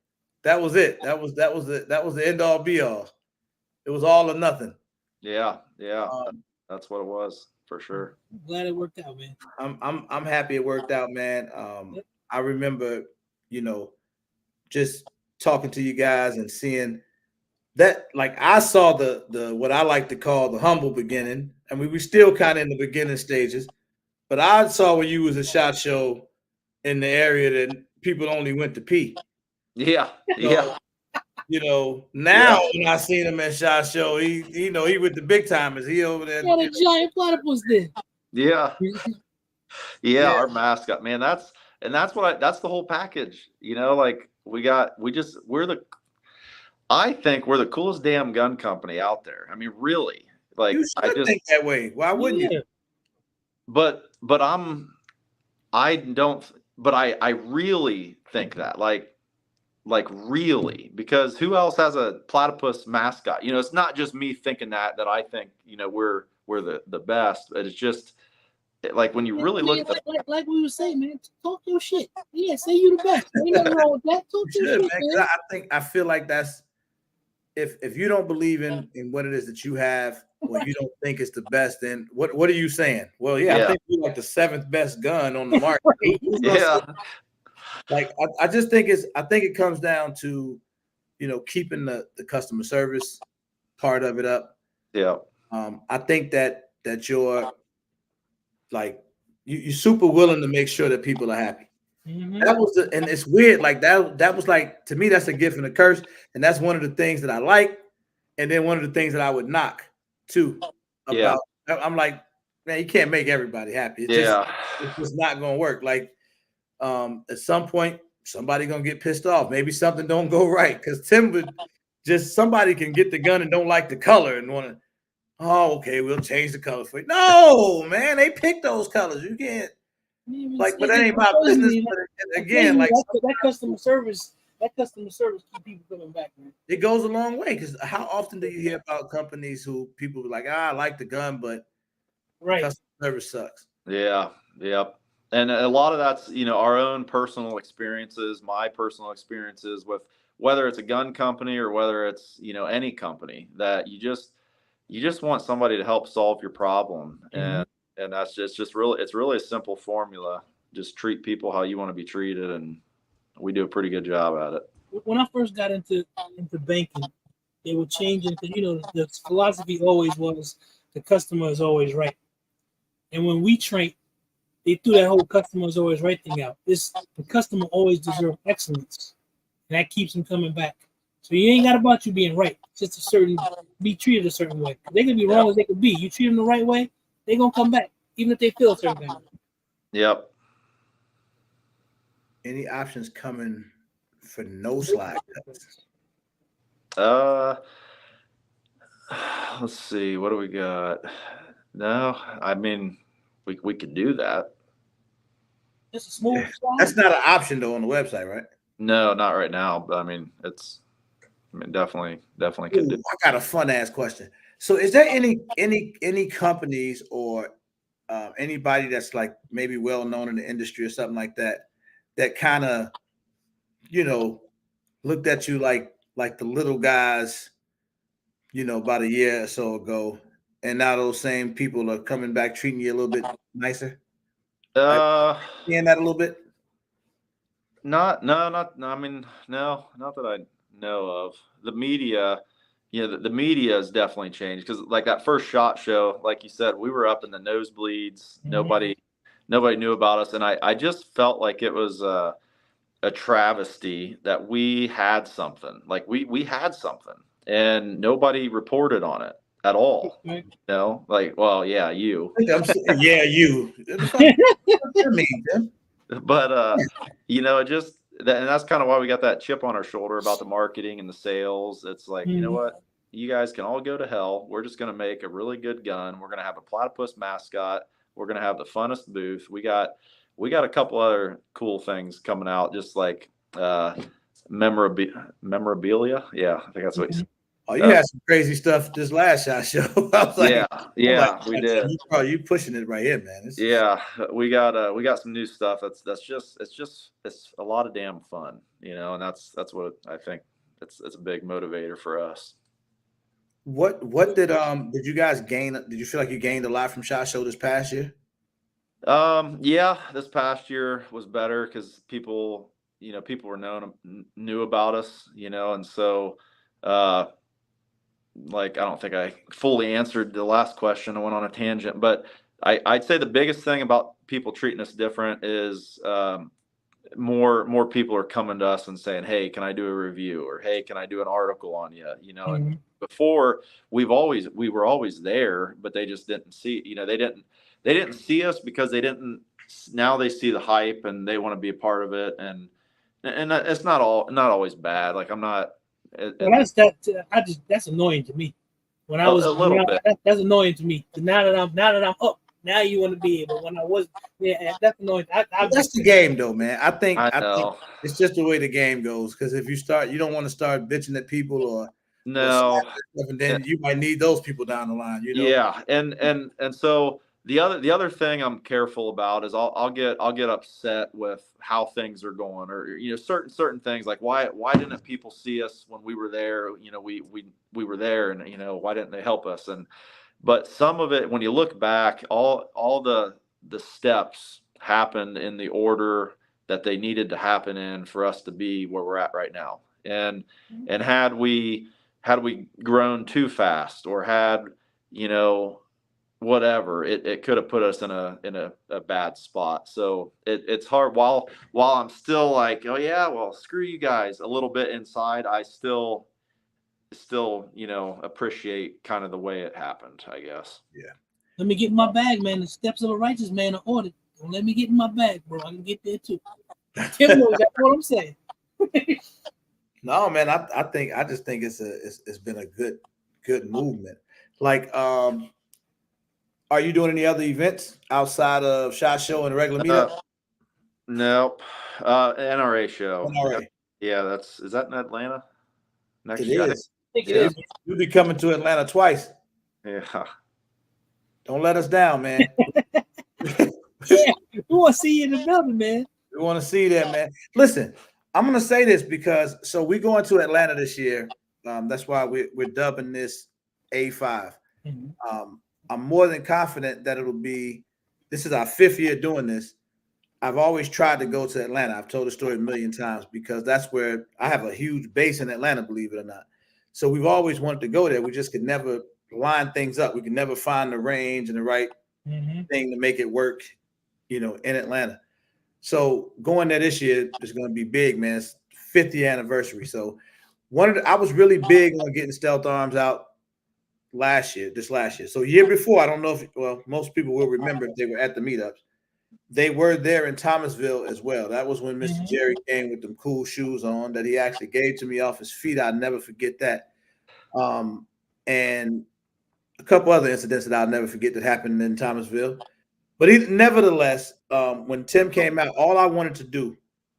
that was it. That was the end all be all. It was all or nothing. Yeah. That's what it was for sure. I'm glad it worked out, man. I'm happy it worked out, man. I remember, just talking to you guys and seeing that, like, I saw the what I like to call the humble beginning. I mean, we're still kind of in the beginning stages, but I saw when you was a SHOT Show in the area that people only went to pee. Yeah. Now when I seen him at SHOT Show, he with the big timers. He over there. Got a giant platypus there. Yeah. Our mascot, man. That's the whole package. Like I think we're the coolest damn gun company out there. I mean, really. Like, you should think that way. Why wouldn't you? But I really think that, like really, because who else has a platypus mascot? It's not just me thinking that I think, we're the best, but it's just like when you really look at like we were saying, man, talk your shit. Yeah, say you the best. Ain't nothing wrong with that. Talk your shit, man. I feel like that's if you don't believe in what it is that you have, or you don't think it's the best, then what are you saying? Well, I think you're like the 7th best gun on the market. Yeah. Like I just think it comes down to keeping the customer service part of it up. Yeah. I think that you're like you're super willing to make sure that people are happy. Mm-hmm. That was and it's weird. Like that was like, to me, that's a gift and a curse. And that's one of the things that I like. And then one of the things that I would knock too about. I'm like, man, you can't make everybody happy. It's just not gonna work. Like at some point, somebody gonna get pissed off. Maybe something don't go right. Because Tim would just, somebody can get the gun and don't like the color and want to, oh, okay, we'll change the color for you. No, man, they pick those colors. You can't. Like, but that ain't my business. But again, like that customer service keep people coming back, man. It goes a long way, because how often do you hear about companies who people are like, I like the gun, but customer service sucks. Yeah, yep. And a lot of that's, our own personal experiences, my personal experiences with whether it's a gun company or whether it's, any company, that you just want somebody to help solve your problem. Mm-hmm. And that's just really, it's really a simple formula. Just treat people how you want to be treated, and we do a pretty good job at it. When I first got into banking, they were changing, because the philosophy always was the customer is always right. And when we trained, they threw that whole customer is always right thing out. The customer always deserves excellence, and that keeps them coming back. So you ain't got about you being right. It's just be treated a certain way. They can be wrong as they can be. You treat them the right way, they're gonna come back, even if they feel a certain way. Yep. Any options coming for no slide cuts? Let's see. What do we got? No, I mean, we could do that. Just a smooth slide. That's not an option though on the website, right? No, not right now. But definitely could do. I got a fun ass question. So, is there any companies or anybody that's like maybe well known in the industry or something like that kind of looked at you like the little guys, about a year or so ago, and now those same people are coming back treating you a little bit nicer? Seeing that a little bit? Not that I know of. The media, the media has definitely changed, because like that first SHOT Show, like you said, we were up in the nosebleeds. Mm-hmm. Nobody knew about us, and I just felt like it was a travesty that we had something. Like we had something, and nobody reported on it at all. Like, well, yeah, you. Yeah, you. What do you mean, Tim? But and that's kind of why we got that chip on our shoulder about the marketing and the sales. It's like, you know what? You guys can all go to hell. We're just going to make a really good gun. We're going to have a platypus mascot. We're going to have the funnest booth. We got a couple other cool things coming out, just like memorabilia. Yeah, I think that's what you said. Oh, you had some crazy stuff this last SHOT Show. I was like, we did. You pushing it right here, man. We got some new stuff. It's a lot of damn fun, and that's what I think. It's a big motivator for us. What did you guys gain? Did you feel like you gained a lot from SHOT Show this past year? Yeah, this past year was better because people knew about us, and so like, I don't think I fully answered the last question. I went on a tangent, but I'd say the biggest thing about people treating us different is more people are coming to us and saying, hey, can I do a review? Or, hey, can I do an article on you? And before we were always there, but they just didn't see, they didn't see us because now they see the hype and they want to be a part of it. And it's not always bad. Like, I'm not. Well, that's annoying to me. When I was a little bit, that's annoying to me. Now that I'm up, now you want to be able. When I was, that's annoying. That's the game, though, man. I think know. It's just the way the game goes. Because if you don't want to start bitching at people or stuff, and then you might need those people down the line. Yeah, and so the other thing I'm careful about is I'll get upset with how things are going, or certain things, like why didn't people see us when we were there? We were there, and why didn't they help us? But some of it, when you look back, all the steps happened in the order that they needed to happen in for us to be where we're at right now. And had we grown too fast, or had, you know, whatever, it could have put us in a bad spot. So it's hard, while I'm still like, oh yeah, well, screw you guys, a little bit inside, I still, you know, appreciate kind of the way it happened, I guess. Yeah. Let me get in my bag, man. The steps of a righteous man are ordered. Don't let me get in my bag, bro. I can get there too. Tim knows that's what I'm saying. No, man, I just think it's been a good movement. Like, are you doing any other events outside of SHOT Show and the regular meetup? Nope. NRA show. NRA. Yeah, is that in Atlanta next It year? is. I think Yeah. it is. You'll be coming to Atlanta twice. Yeah. Don't let us down, man. Yeah, we want to see you in the building, man. We want to see that, man. Listen, I'm going to say this because we're going to Atlanta this year. That's why we're dubbing this A5. Mm-hmm. I'm more than confident that it'll be. This is our 5th year doing this. I've always tried to go to Atlanta. I've told the story a million times because that's where I have a huge base in Atlanta, believe it or not. So we've always wanted to go there. We just could never line things up. We could never find the range and the right thing to make it work, you know, in Atlanta. So going there this year is going to be big, man. It's 50th anniversary. So I was really big on getting Stealth Arms out this last year. So year before, I don't know if, most people will remember if they were at the meetups. They were there in Thomasville as well. That was when Mr. Jerry came with them cool shoes on that he actually gave to me off his feet. I'll never forget that. And a couple other incidents that I'll never forget that happened in Thomasville. But nevertheless, when Tim came out, all I wanted to do,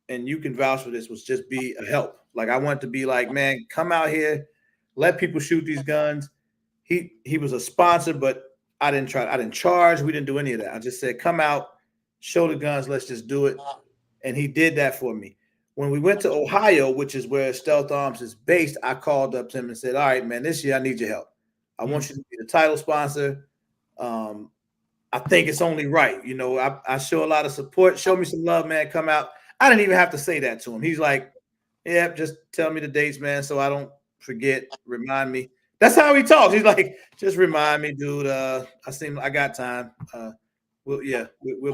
and you can vouch for this, was just be a help. Like, I wanted to be like, man, come out here, let people shoot these guns. He was a sponsor, but I didn't charge. We didn't do any of that. I just said, come out, show the guns, let's just do it. And he did that for me. When we went to Ohio, which is where Stealth Arms is based, I called up to him and said, all right, man, this year I need your help. I want you to be the title sponsor. I think it's only right. You know, I show a lot of support. Show me some love, man. Come out. I didn't even have to say that to him. He's like, yeah, just tell me the dates, man, so I don't forget. Remind me. That's how he talks. He's like, just remind me, dude. I got time. We'll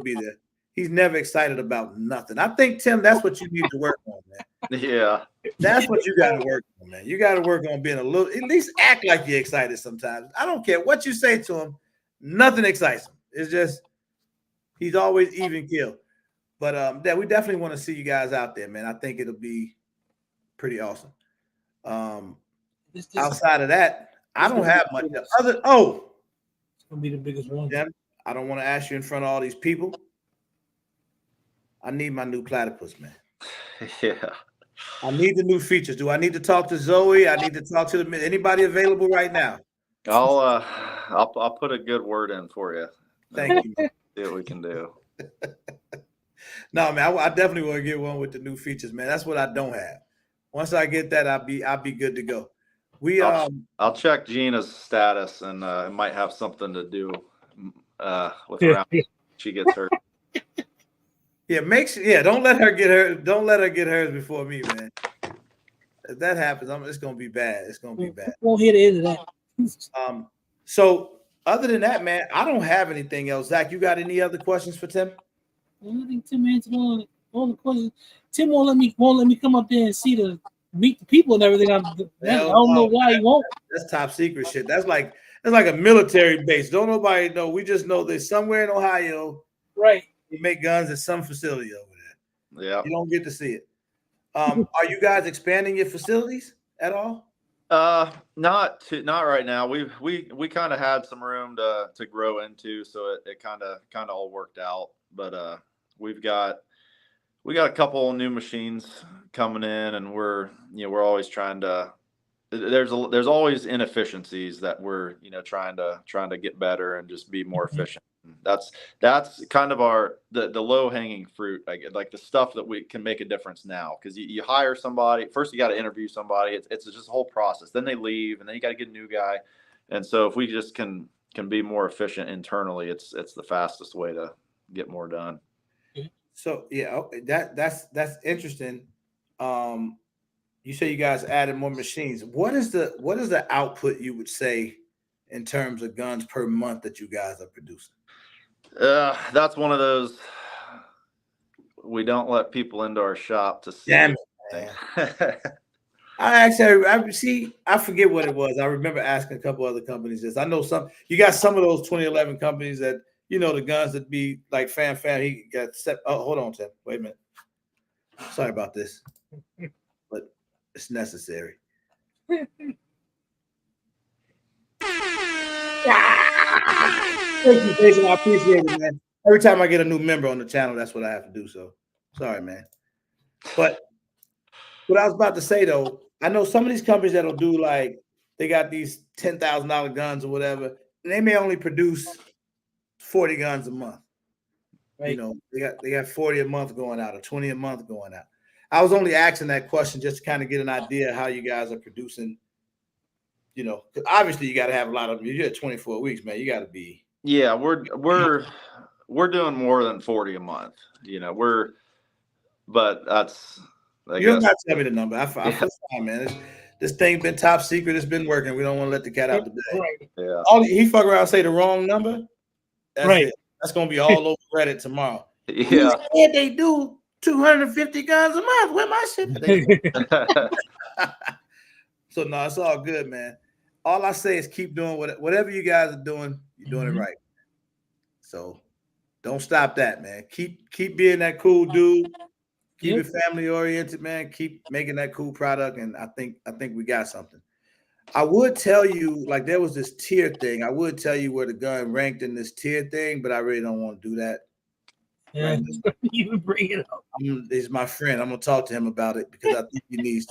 be there. He's never excited about nothing. I think, Tim, that's what you need to work on, man. Yeah. That's what you got to work on, man. You got to work on being at least act like you're excited sometimes. I don't care what you say to him. Nothing excites him. It's just, he's always even keel. But we definitely want to see you guys out there, man. I think it'll be pretty awesome. Outside of that, I don't have much other. It's gonna be the biggest one. Jim, I don't want to ask you in front of all these people. I need my new Platypus, man. Yeah. I need the new features. Do I need to talk to Zoe? I need to talk to anybody available right now? I'll put a good word in for you. Thank you. See what we can do. No, man, I definitely want to get one with the new features, man. That's what I don't have. Once I get that, I'll be good to go. I'll check Gina's status, and it might have something to do with around she gets hurt. Yeah, don't let her get her. Don't let her get hers before me, man. If that happens, it's gonna be bad. It's gonna be bad. Won't hear the end of that. So other than that, man, I don't have anything else. Zach, you got any other questions for Tim? I think Tim answered all the questions. Tim won't let me come up there and meet the people and everything. I don't know why he won't. That's top secret shit. That's like a military base. Don't nobody know. We just know there's somewhere in Ohio. Right. You make guns at some facility over there. Yeah. You don't get to see it. Are you guys expanding your facilities at all? Not right now. We kind of had some room to grow into, so it kind of all worked out. But we've got a couple new machines coming in, and we're always trying to. There's always inefficiencies that we're trying to get better and just be more efficient. That's kind of the low hanging fruit, like the stuff that we can make a difference now, because you hire somebody first, you got to interview somebody. It's just a whole process. Then they leave, and then you got to get a new guy. And so if we just can be more efficient internally, it's the fastest way to get more done. So yeah, that's interesting. you say you guys added more machines. What is the output you would say in terms of guns per month that you guys are producing? That's one of those we don't let people into our shop to see. Damn it, man. I forget what it was. I remember asking a couple other companies this. I know you got some of those 2011 companies that, the guns that be like fam. He got set. Oh, hold on, Tim. Wait a minute. Sorry about this, but it's necessary. Thank you, Jason. I appreciate it, man. Every time I get a new member on the channel, that's what I have to do. So sorry, man. But what I was about to say though, I know some of these companies that'll do like they got these $10,000 guns or whatever, and they may only produce 40 guns a month. Right. They got 40 a month going out or 20 a month going out. I was only asking that question just to kind of get an idea how you guys are producing. Because obviously you got to have a lot of them. You're at 24 weeks, man. You got to be. Yeah, we're doing more than 40 a month. But that's. You don't got to tell me the number. I feel fine, man. This thing been top secret. It's been working. We don't want to let the cat out the bag. Right. Yeah. He fuck around and say the wrong number. That's Right. it. That's gonna be all over Reddit tomorrow. Yeah. Said they do 250 guns a month. Where my shit? So no, it's all good, man. All I say is keep doing whatever you guys are doing. You're doing it right. So don't stop that, man. Keep being that cool dude. Keep it family oriented, man. Keep making that cool product, and I think we got something. I would tell you, like there was this tier thing. I would tell you where the gun ranked in this tier thing, but I really don't want to do that. Yeah, you bring it up. He's my friend. I'm gonna talk to him about it because I think he needs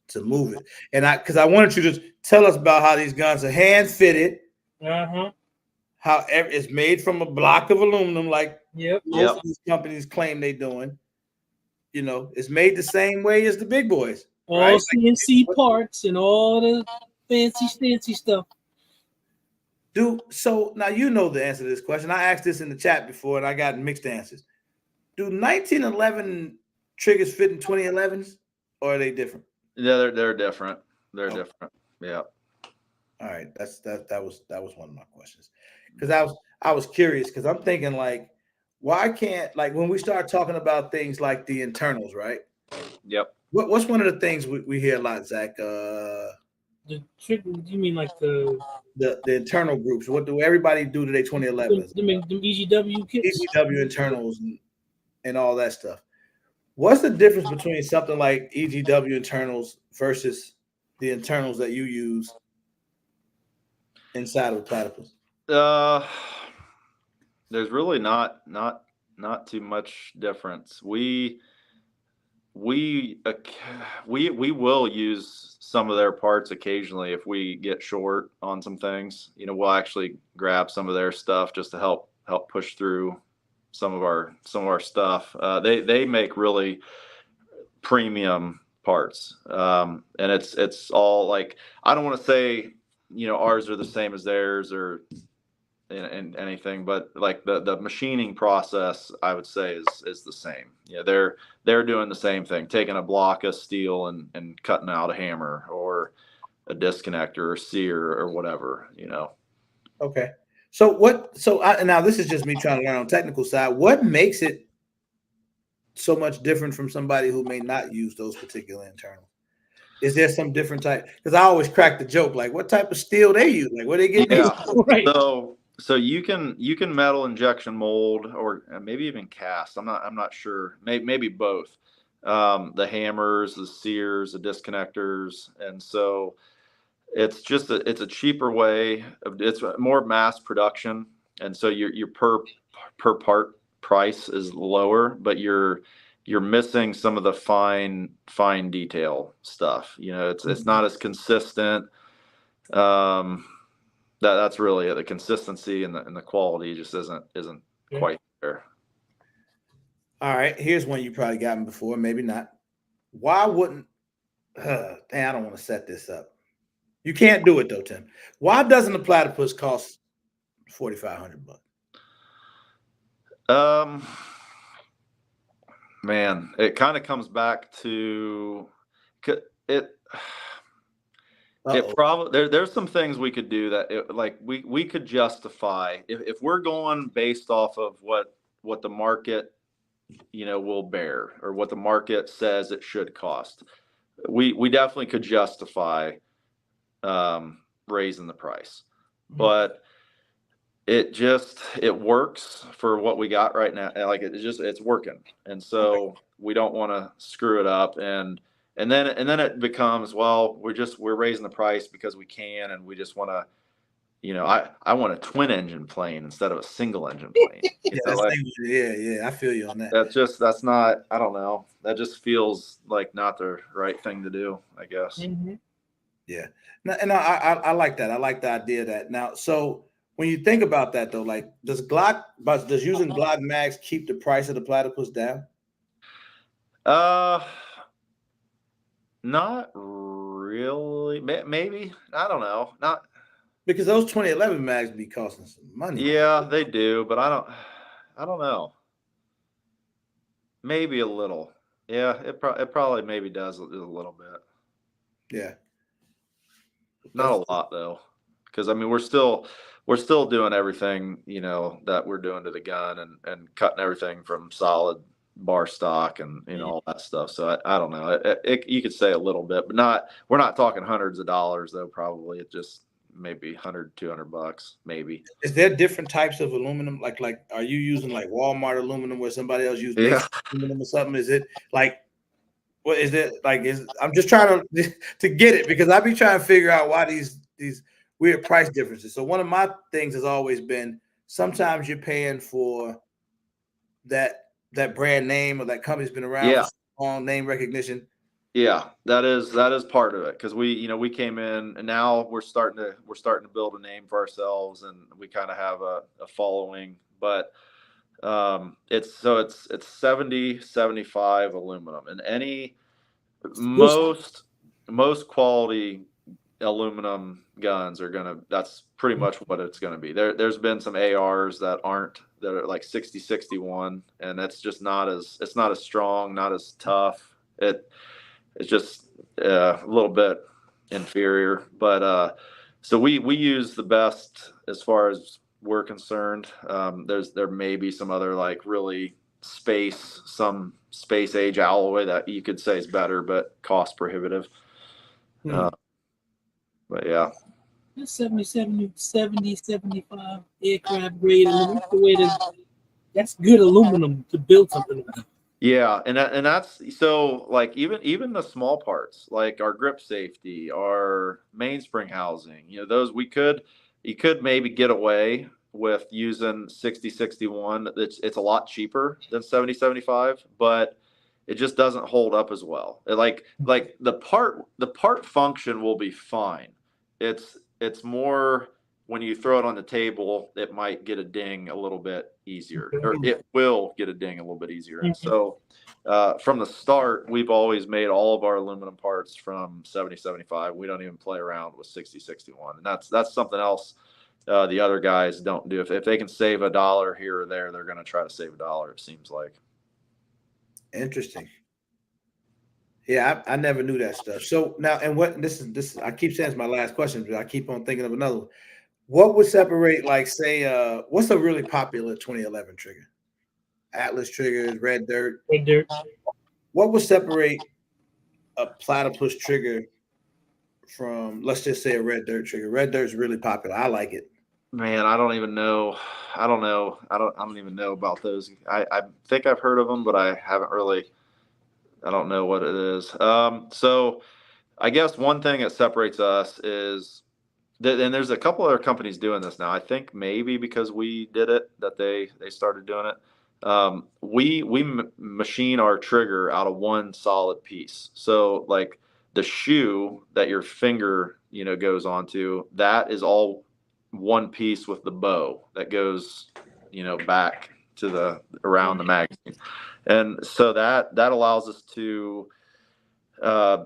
to move it. And because I wanted you to tell us about how these guns are hand fitted. How it's made from a block of aluminum, like most of these companies claim they're doing. It's made the same way as the big boys. All right? CNC parts and all the fancy stuff. So now you know the answer to this question. I asked this in the chat before and I got mixed answers. Do 1911 triggers fit in 2011s or are they different? Yeah, they're different. They're different. Yeah. All right. That was one of my questions. Because I was curious because I'm thinking like, why can't, like when we start talking about things like the internals, right? Yep. What's one of the things we hear a lot, Zach? The trick? You mean like the internal groups? What do everybody do to their 2011s? The EGW kits? EGW internals and all that stuff. What's the difference between something like EGW internals versus the internals that you use inside of the Platypus? There's really not too much difference. We will use some of their parts occasionally if we get short on some things. We'll actually grab some of their stuff just to help push through some of our stuff. They make really premium parts, and it's all like, I don't want to say ours are the same as theirs or in anything, but like the machining process, I would say is the same. They're doing the same thing, taking a block of steel and cutting out a hammer or a disconnector or sear or whatever. Okay. Now this is just me trying to learn on the technical side. What makes it so much different from somebody who may not use those particular internals? Is there some different type? Because I always crack the joke, like what type of steel they use, like where they get these? Right. So you can metal injection mold or maybe even cast. I'm not sure. Maybe both. The hammers, the sears, the disconnectors, and so it's just it's a cheaper way. It's more mass production, and so your per part price is lower, but you're missing some of the fine detail stuff. It's not as consistent. That's really it. The consistency and the quality just isn't quite there. All right, here's one you probably gotten before, maybe not. Why wouldn't? I don't want to set this up. You can't do it though, Tim. Why doesn't the Platypus cost $4,500? Man, it kind of comes back to it probably there's some things we could do that like we could justify if we're going based off of what the market will bear or what the market says it should cost. We definitely could justify raising the price, but it works for what we got right now. Like it's working, and so we don't want to screw it up. And then it becomes, well, we're raising the price because we can, and we just want to. I want a twin engine plane instead of a single engine plane. I feel you on that. That's not. I don't know. That just feels like not the right thing to do, I guess. Mm-hmm. Yeah, and I like that. I like the idea of that. Now, so when you think about that though, like does using Glock mags keep the price of the Platypus down? Not really. Maybe. I don't know. Not because those 2011 mags be costing some money. Yeah, they do, but I don't know. Maybe a little. Yeah, it probably maybe does a little bit. Yeah. Not a lot though, because I mean we're still doing everything that we're doing to the gun and cutting everything from solid bar stock and all that stuff. So I don't know. You could say a little bit, but we're not talking hundreds of dollars though. Probably it just maybe $100-$200 maybe. Is there different types of aluminum? Like are you using like Walmart aluminum where somebody else uses aluminum or something? Is it like what is it like? I'm just trying to get it because I be trying to figure out why these weird price differences. So one of my things has always been sometimes you're paying for that brand name or that company's been around for so long, name recognition. Yeah, that is part of it because we came in and now we're starting to build a name for ourselves and we kind of have a following, but it's 70-75 aluminum and most quality aluminum guns that's pretty much what it's gonna be. There's been some ARs that are like 60-61 and it's not as strong, not as tough. It's just a little bit inferior, but so we use the best as far as we're concerned. There may be some other like really some space age alloy that you could say is better, but cost prohibitive. But yeah, 75 aircraft grade aluminum. That's good aluminum to build something about. Yeah, and that's so like even the small parts like our grip safety, our mainspring housing, those you could maybe get away with using 60-61. It's a lot cheaper than 70-75, but it just doesn't hold up as well. Like the part function will be fine. It's more when you throw it on the table, it might get a ding a little bit easier, or it will get a ding a little bit easier. And so from the start, we've always made all of our aluminum parts from 70-75. We don't even play around with 60-61. And that's something else the other guys don't do. If they can save $1 here or there, they're going to try to save $1, it seems like. Interesting. Yeah, I never knew that stuff. So now, and this I keep saying it's my last question, but I keep on thinking of another one. What would separate, like, say, what's a really popular 2011 trigger? Atlas triggers, Red Dirt. Red Dirt. What would separate a Platypus trigger from, let's just say, a Red Dirt trigger? Red Dirt's really popular. I like it. Man, I don't even know. I don't even know about those. I think I've heard of them, but I haven't really. I don't know what it is. So I guess one thing that separates us is. And there's a couple other companies doing this now. I think maybe because we did it that they started doing it. We machine our trigger out of one solid piece. So like the shoe that your finger goes onto, that is all one piece with the bow that goes back to around the magazine, and so that allows us to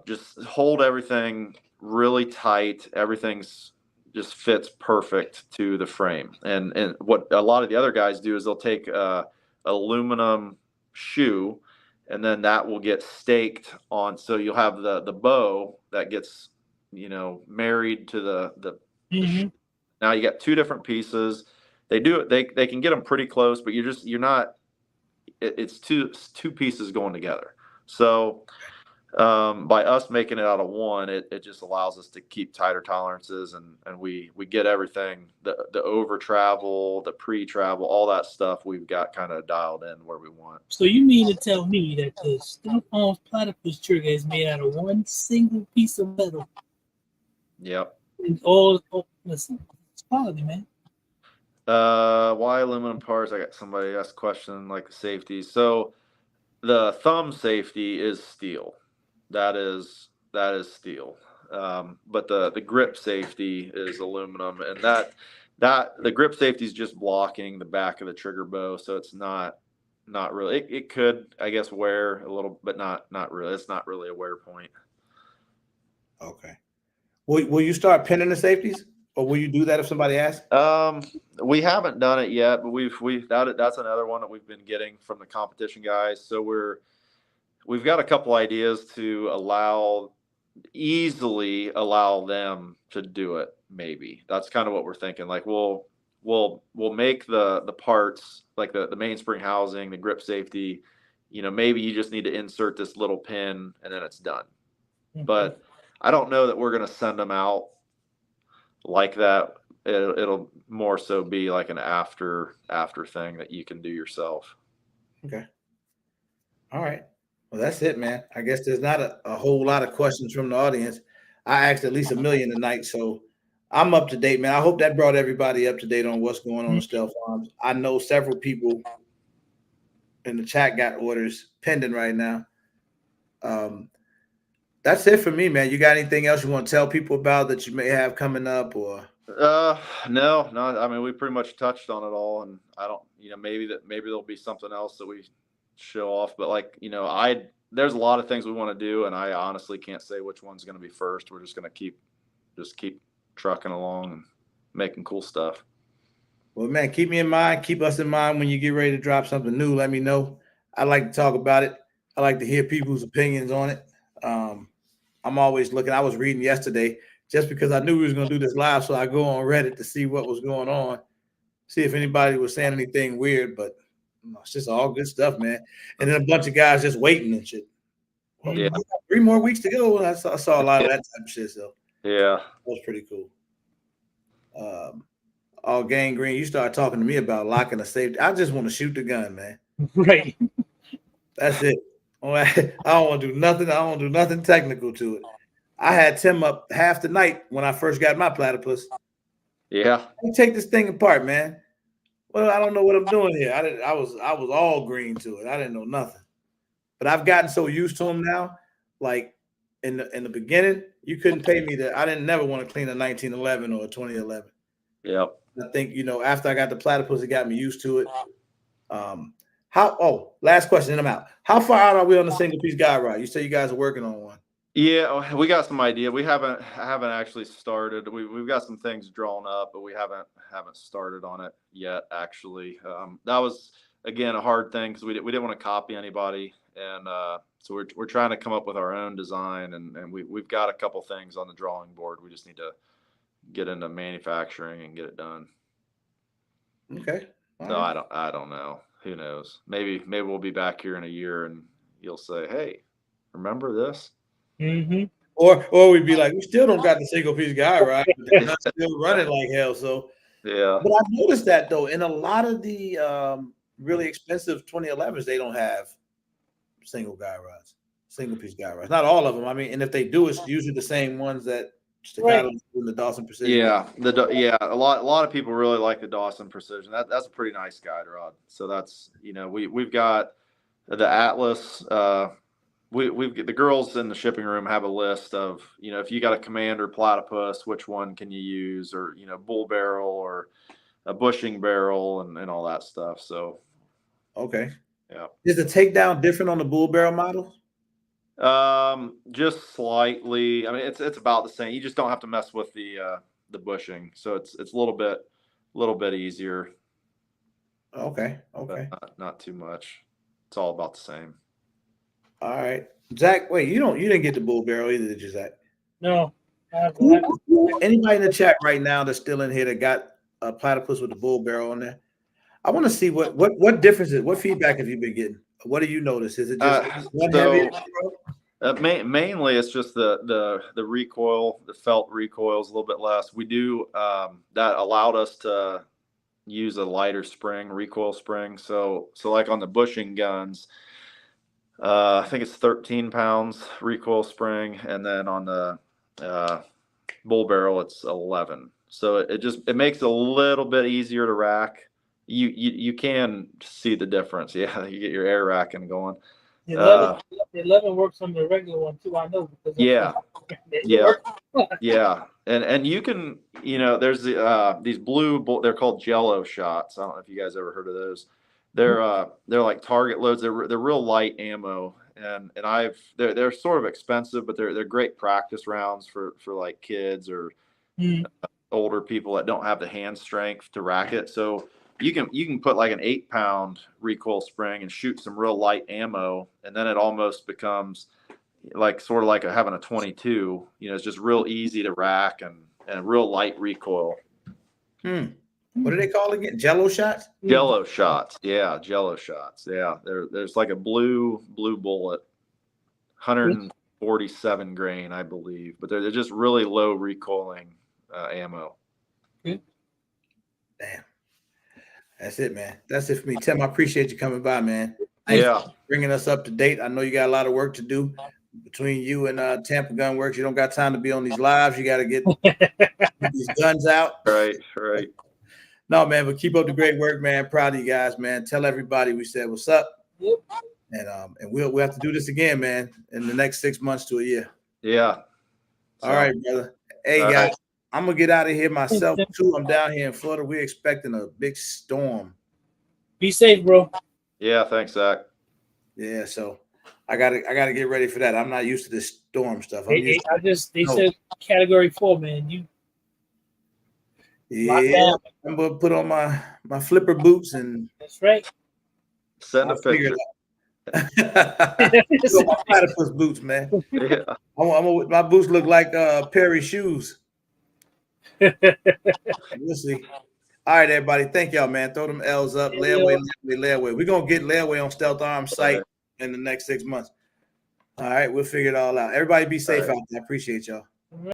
just hold everything really tight. Everything's just fits perfect to the frame. And what a lot of the other guys do is they'll take aluminum shoe and then that will get staked on. So you'll have the bow that gets, married to the Mm-hmm. now you got two different pieces. They do it. They can get them pretty close, but you're not. It's two pieces going together. So by us making it out of one, it just allows us to keep tighter tolerances, and we get everything, the over travel, the pre travel, all that stuff we've got kind of dialed in where we want. So you mean to tell me that the Stealth Arms Platypus trigger is made out of one single piece of metal? Yep. And listen, it's quality, man. Why aluminum parts? I got somebody asked a question like the safety. So the thumb safety is steel. That is steel. But the grip safety is aluminum, and that the grip safety is just blocking the back of the trigger bow, so it's not really. It could, I guess, wear a little, but not really. It's not really a wear point. Okay. Will you start pinning the safeties, or will you do that if somebody asks? We haven't done it yet, but that's another one that we've been getting from the competition guys. So we've got a couple ideas to easily allow them to do it. Maybe that's kind of what we're thinking. Like we'll make the parts, like the mainspring housing, the grip safety, maybe you just need to insert this little pin and then it's done. Okay. But I don't know that we're going to send them out like that. It'll more so be like an after thing that you can do yourself. Okay. All right. Well, that's it, man. I guess there's not a whole lot of questions from the audience. I asked at least 1 million tonight, so I'm up to date, man. I hope that brought everybody up to date on what's going on in Stealth Arms. I know several people in the chat got orders pending right now. That's it for me, man. You got anything else you want to tell people about that you may have coming up, or? No. I mean, we pretty much touched on it all, and I don't, maybe there'll be something else that we show off, but like, there's a lot of things we want to do, and I honestly can't say which one's going to be first. We're just going to keep trucking along and making cool stuff. Well, man, keep me in mind. Keep us in mind when you get ready to drop something new. Let me know. I like to talk about it. I like to hear people's opinions on it. I'm always looking. I was reading yesterday just because I knew we was going to do this live, so I go on Reddit to see what was going on, see if anybody was saying anything weird, but it's just all good stuff, man. And then a bunch of guys just waiting and shit. Well, Yeah. 3 more weeks to go. I saw a lot of that type of shit, so yeah, that was pretty cool. All Gang Green, you start talking to me about locking a safety. I just want to shoot the gun, man. Right. That's it. I don't want to do nothing. I don't want to do nothing technical to it. I had Tim up half the night when I first got my platypus. Yeah. Take this thing apart, man. Well, I don't know what I'm doing here. I was all green to it. I didn't know nothing. But I've gotten so used to them now. Like in the beginning, you couldn't pay me to. I didn't never want to clean a 1911 or a 2011. Yep. I think after I got the platypus, it got me used to it. Last question, and I'm out. How far out are we on the single piece guide rod? You say you guys are working on one. Yeah, we got some idea. I haven't actually started. We've got some things drawn up, but we haven't started on it yet. Actually, that was again a hard thing because we didn't want to copy anybody, and so we're trying to come up with our own design, and we've got a couple things on the drawing board. We just need to get into manufacturing and get it done. Okay. So right. I don't know. Who knows? Maybe we'll be back here in a year and you'll say, "Hey, remember this?" Mm-hmm. Or we'd be like, we still don't got the single piece guide rod, but they're still running like hell. So yeah. But I've noticed that though, in a lot of the really expensive 2011s, they don't have single guide rods, single piece guide rods. Not all of them. I mean, and if they do, it's usually the same ones that Staccato in the Dawson Precision. Yeah, a lot of people really like the Dawson Precision. That's a pretty nice guide rod. So that's we've got the Atlas. We've the girls in the shipping room have a list of if you got a Commander Platypus, which one can you use, or bull barrel or a bushing barrel and all that stuff. So okay, yeah. Is the takedown different on the bull barrel model? Just slightly. I mean, it's about the same. You just don't have to mess with the bushing, so it's a little bit easier. Okay. But not too much. It's all about the same. All right, Zach. Wait, you didn't get the bull barrel either, did you, Zach? No. Anybody in the chat right now that's still in here that got a platypus with the bull barrel on there? I want to see what difference is. What feedback have you been getting? What do you notice? Is it just one heavy? Mainly, it's just the recoil, the felt recoil is a little bit less. We do that allowed us to use a lighter spring, recoil spring. So like on the bushing guns, I think it's 13 pounds recoil spring, and then on the bull barrel it's 11. So it makes it a little bit easier to rack. You can see the difference. Yeah, you get your air racking going. The 11 works on the regular one too. I know because yeah. And you can, there's these blue, they're called Jello shots. I don't know if you guys ever heard of those. They're like target loads. They're real light ammo, and they're sort of expensive, but they're great practice rounds for like kids or older people that don't have the hand strength to rack it. So you can put like an 8-pound recoil spring and shoot some real light ammo, and then it almost becomes like sort of like having a 22. It's just real easy to rack and real light recoil. What do they call again? Jello shots? Jello shots. Yeah, Jello shots. Yeah, there's like a blue bullet, 147 grain, I believe, but they're just really low recoiling ammo. Damn. That's it, man. That's it for me. Tim, I appreciate you coming by, man. Thanks for bringing us up to date. I know you got a lot of work to do between you and Tampa Gun Works. You don't got time to be on these lives. You got to get these guns out. Right. No, man, but keep up the great work, man. Proud of you guys, man. Tell everybody we said what's up. Yep. And we'll have to do this again, man, in the next 6 months to a year. Yeah. All right, brother. Hey, guys. Right. I'm gonna get out of here myself too. I'm down here in Florida. We're expecting a big storm. Be safe, bro. Yeah, thanks, Zach. Yeah, so I gotta get ready for that. I'm not used to this storm stuff. They said category 4, man. I'm gonna put on my flipper boots and that's right. Send a picture. My platypus boots, man. Yeah. My boots look like Perry shoes. We'll see. All right, everybody. Thank y'all, man. Throw them L's up. Layaway. We're gonna get layaway on Stealth Arms site in the next 6 months. All right, we'll figure it all out. Everybody be safe out there. I appreciate y'all.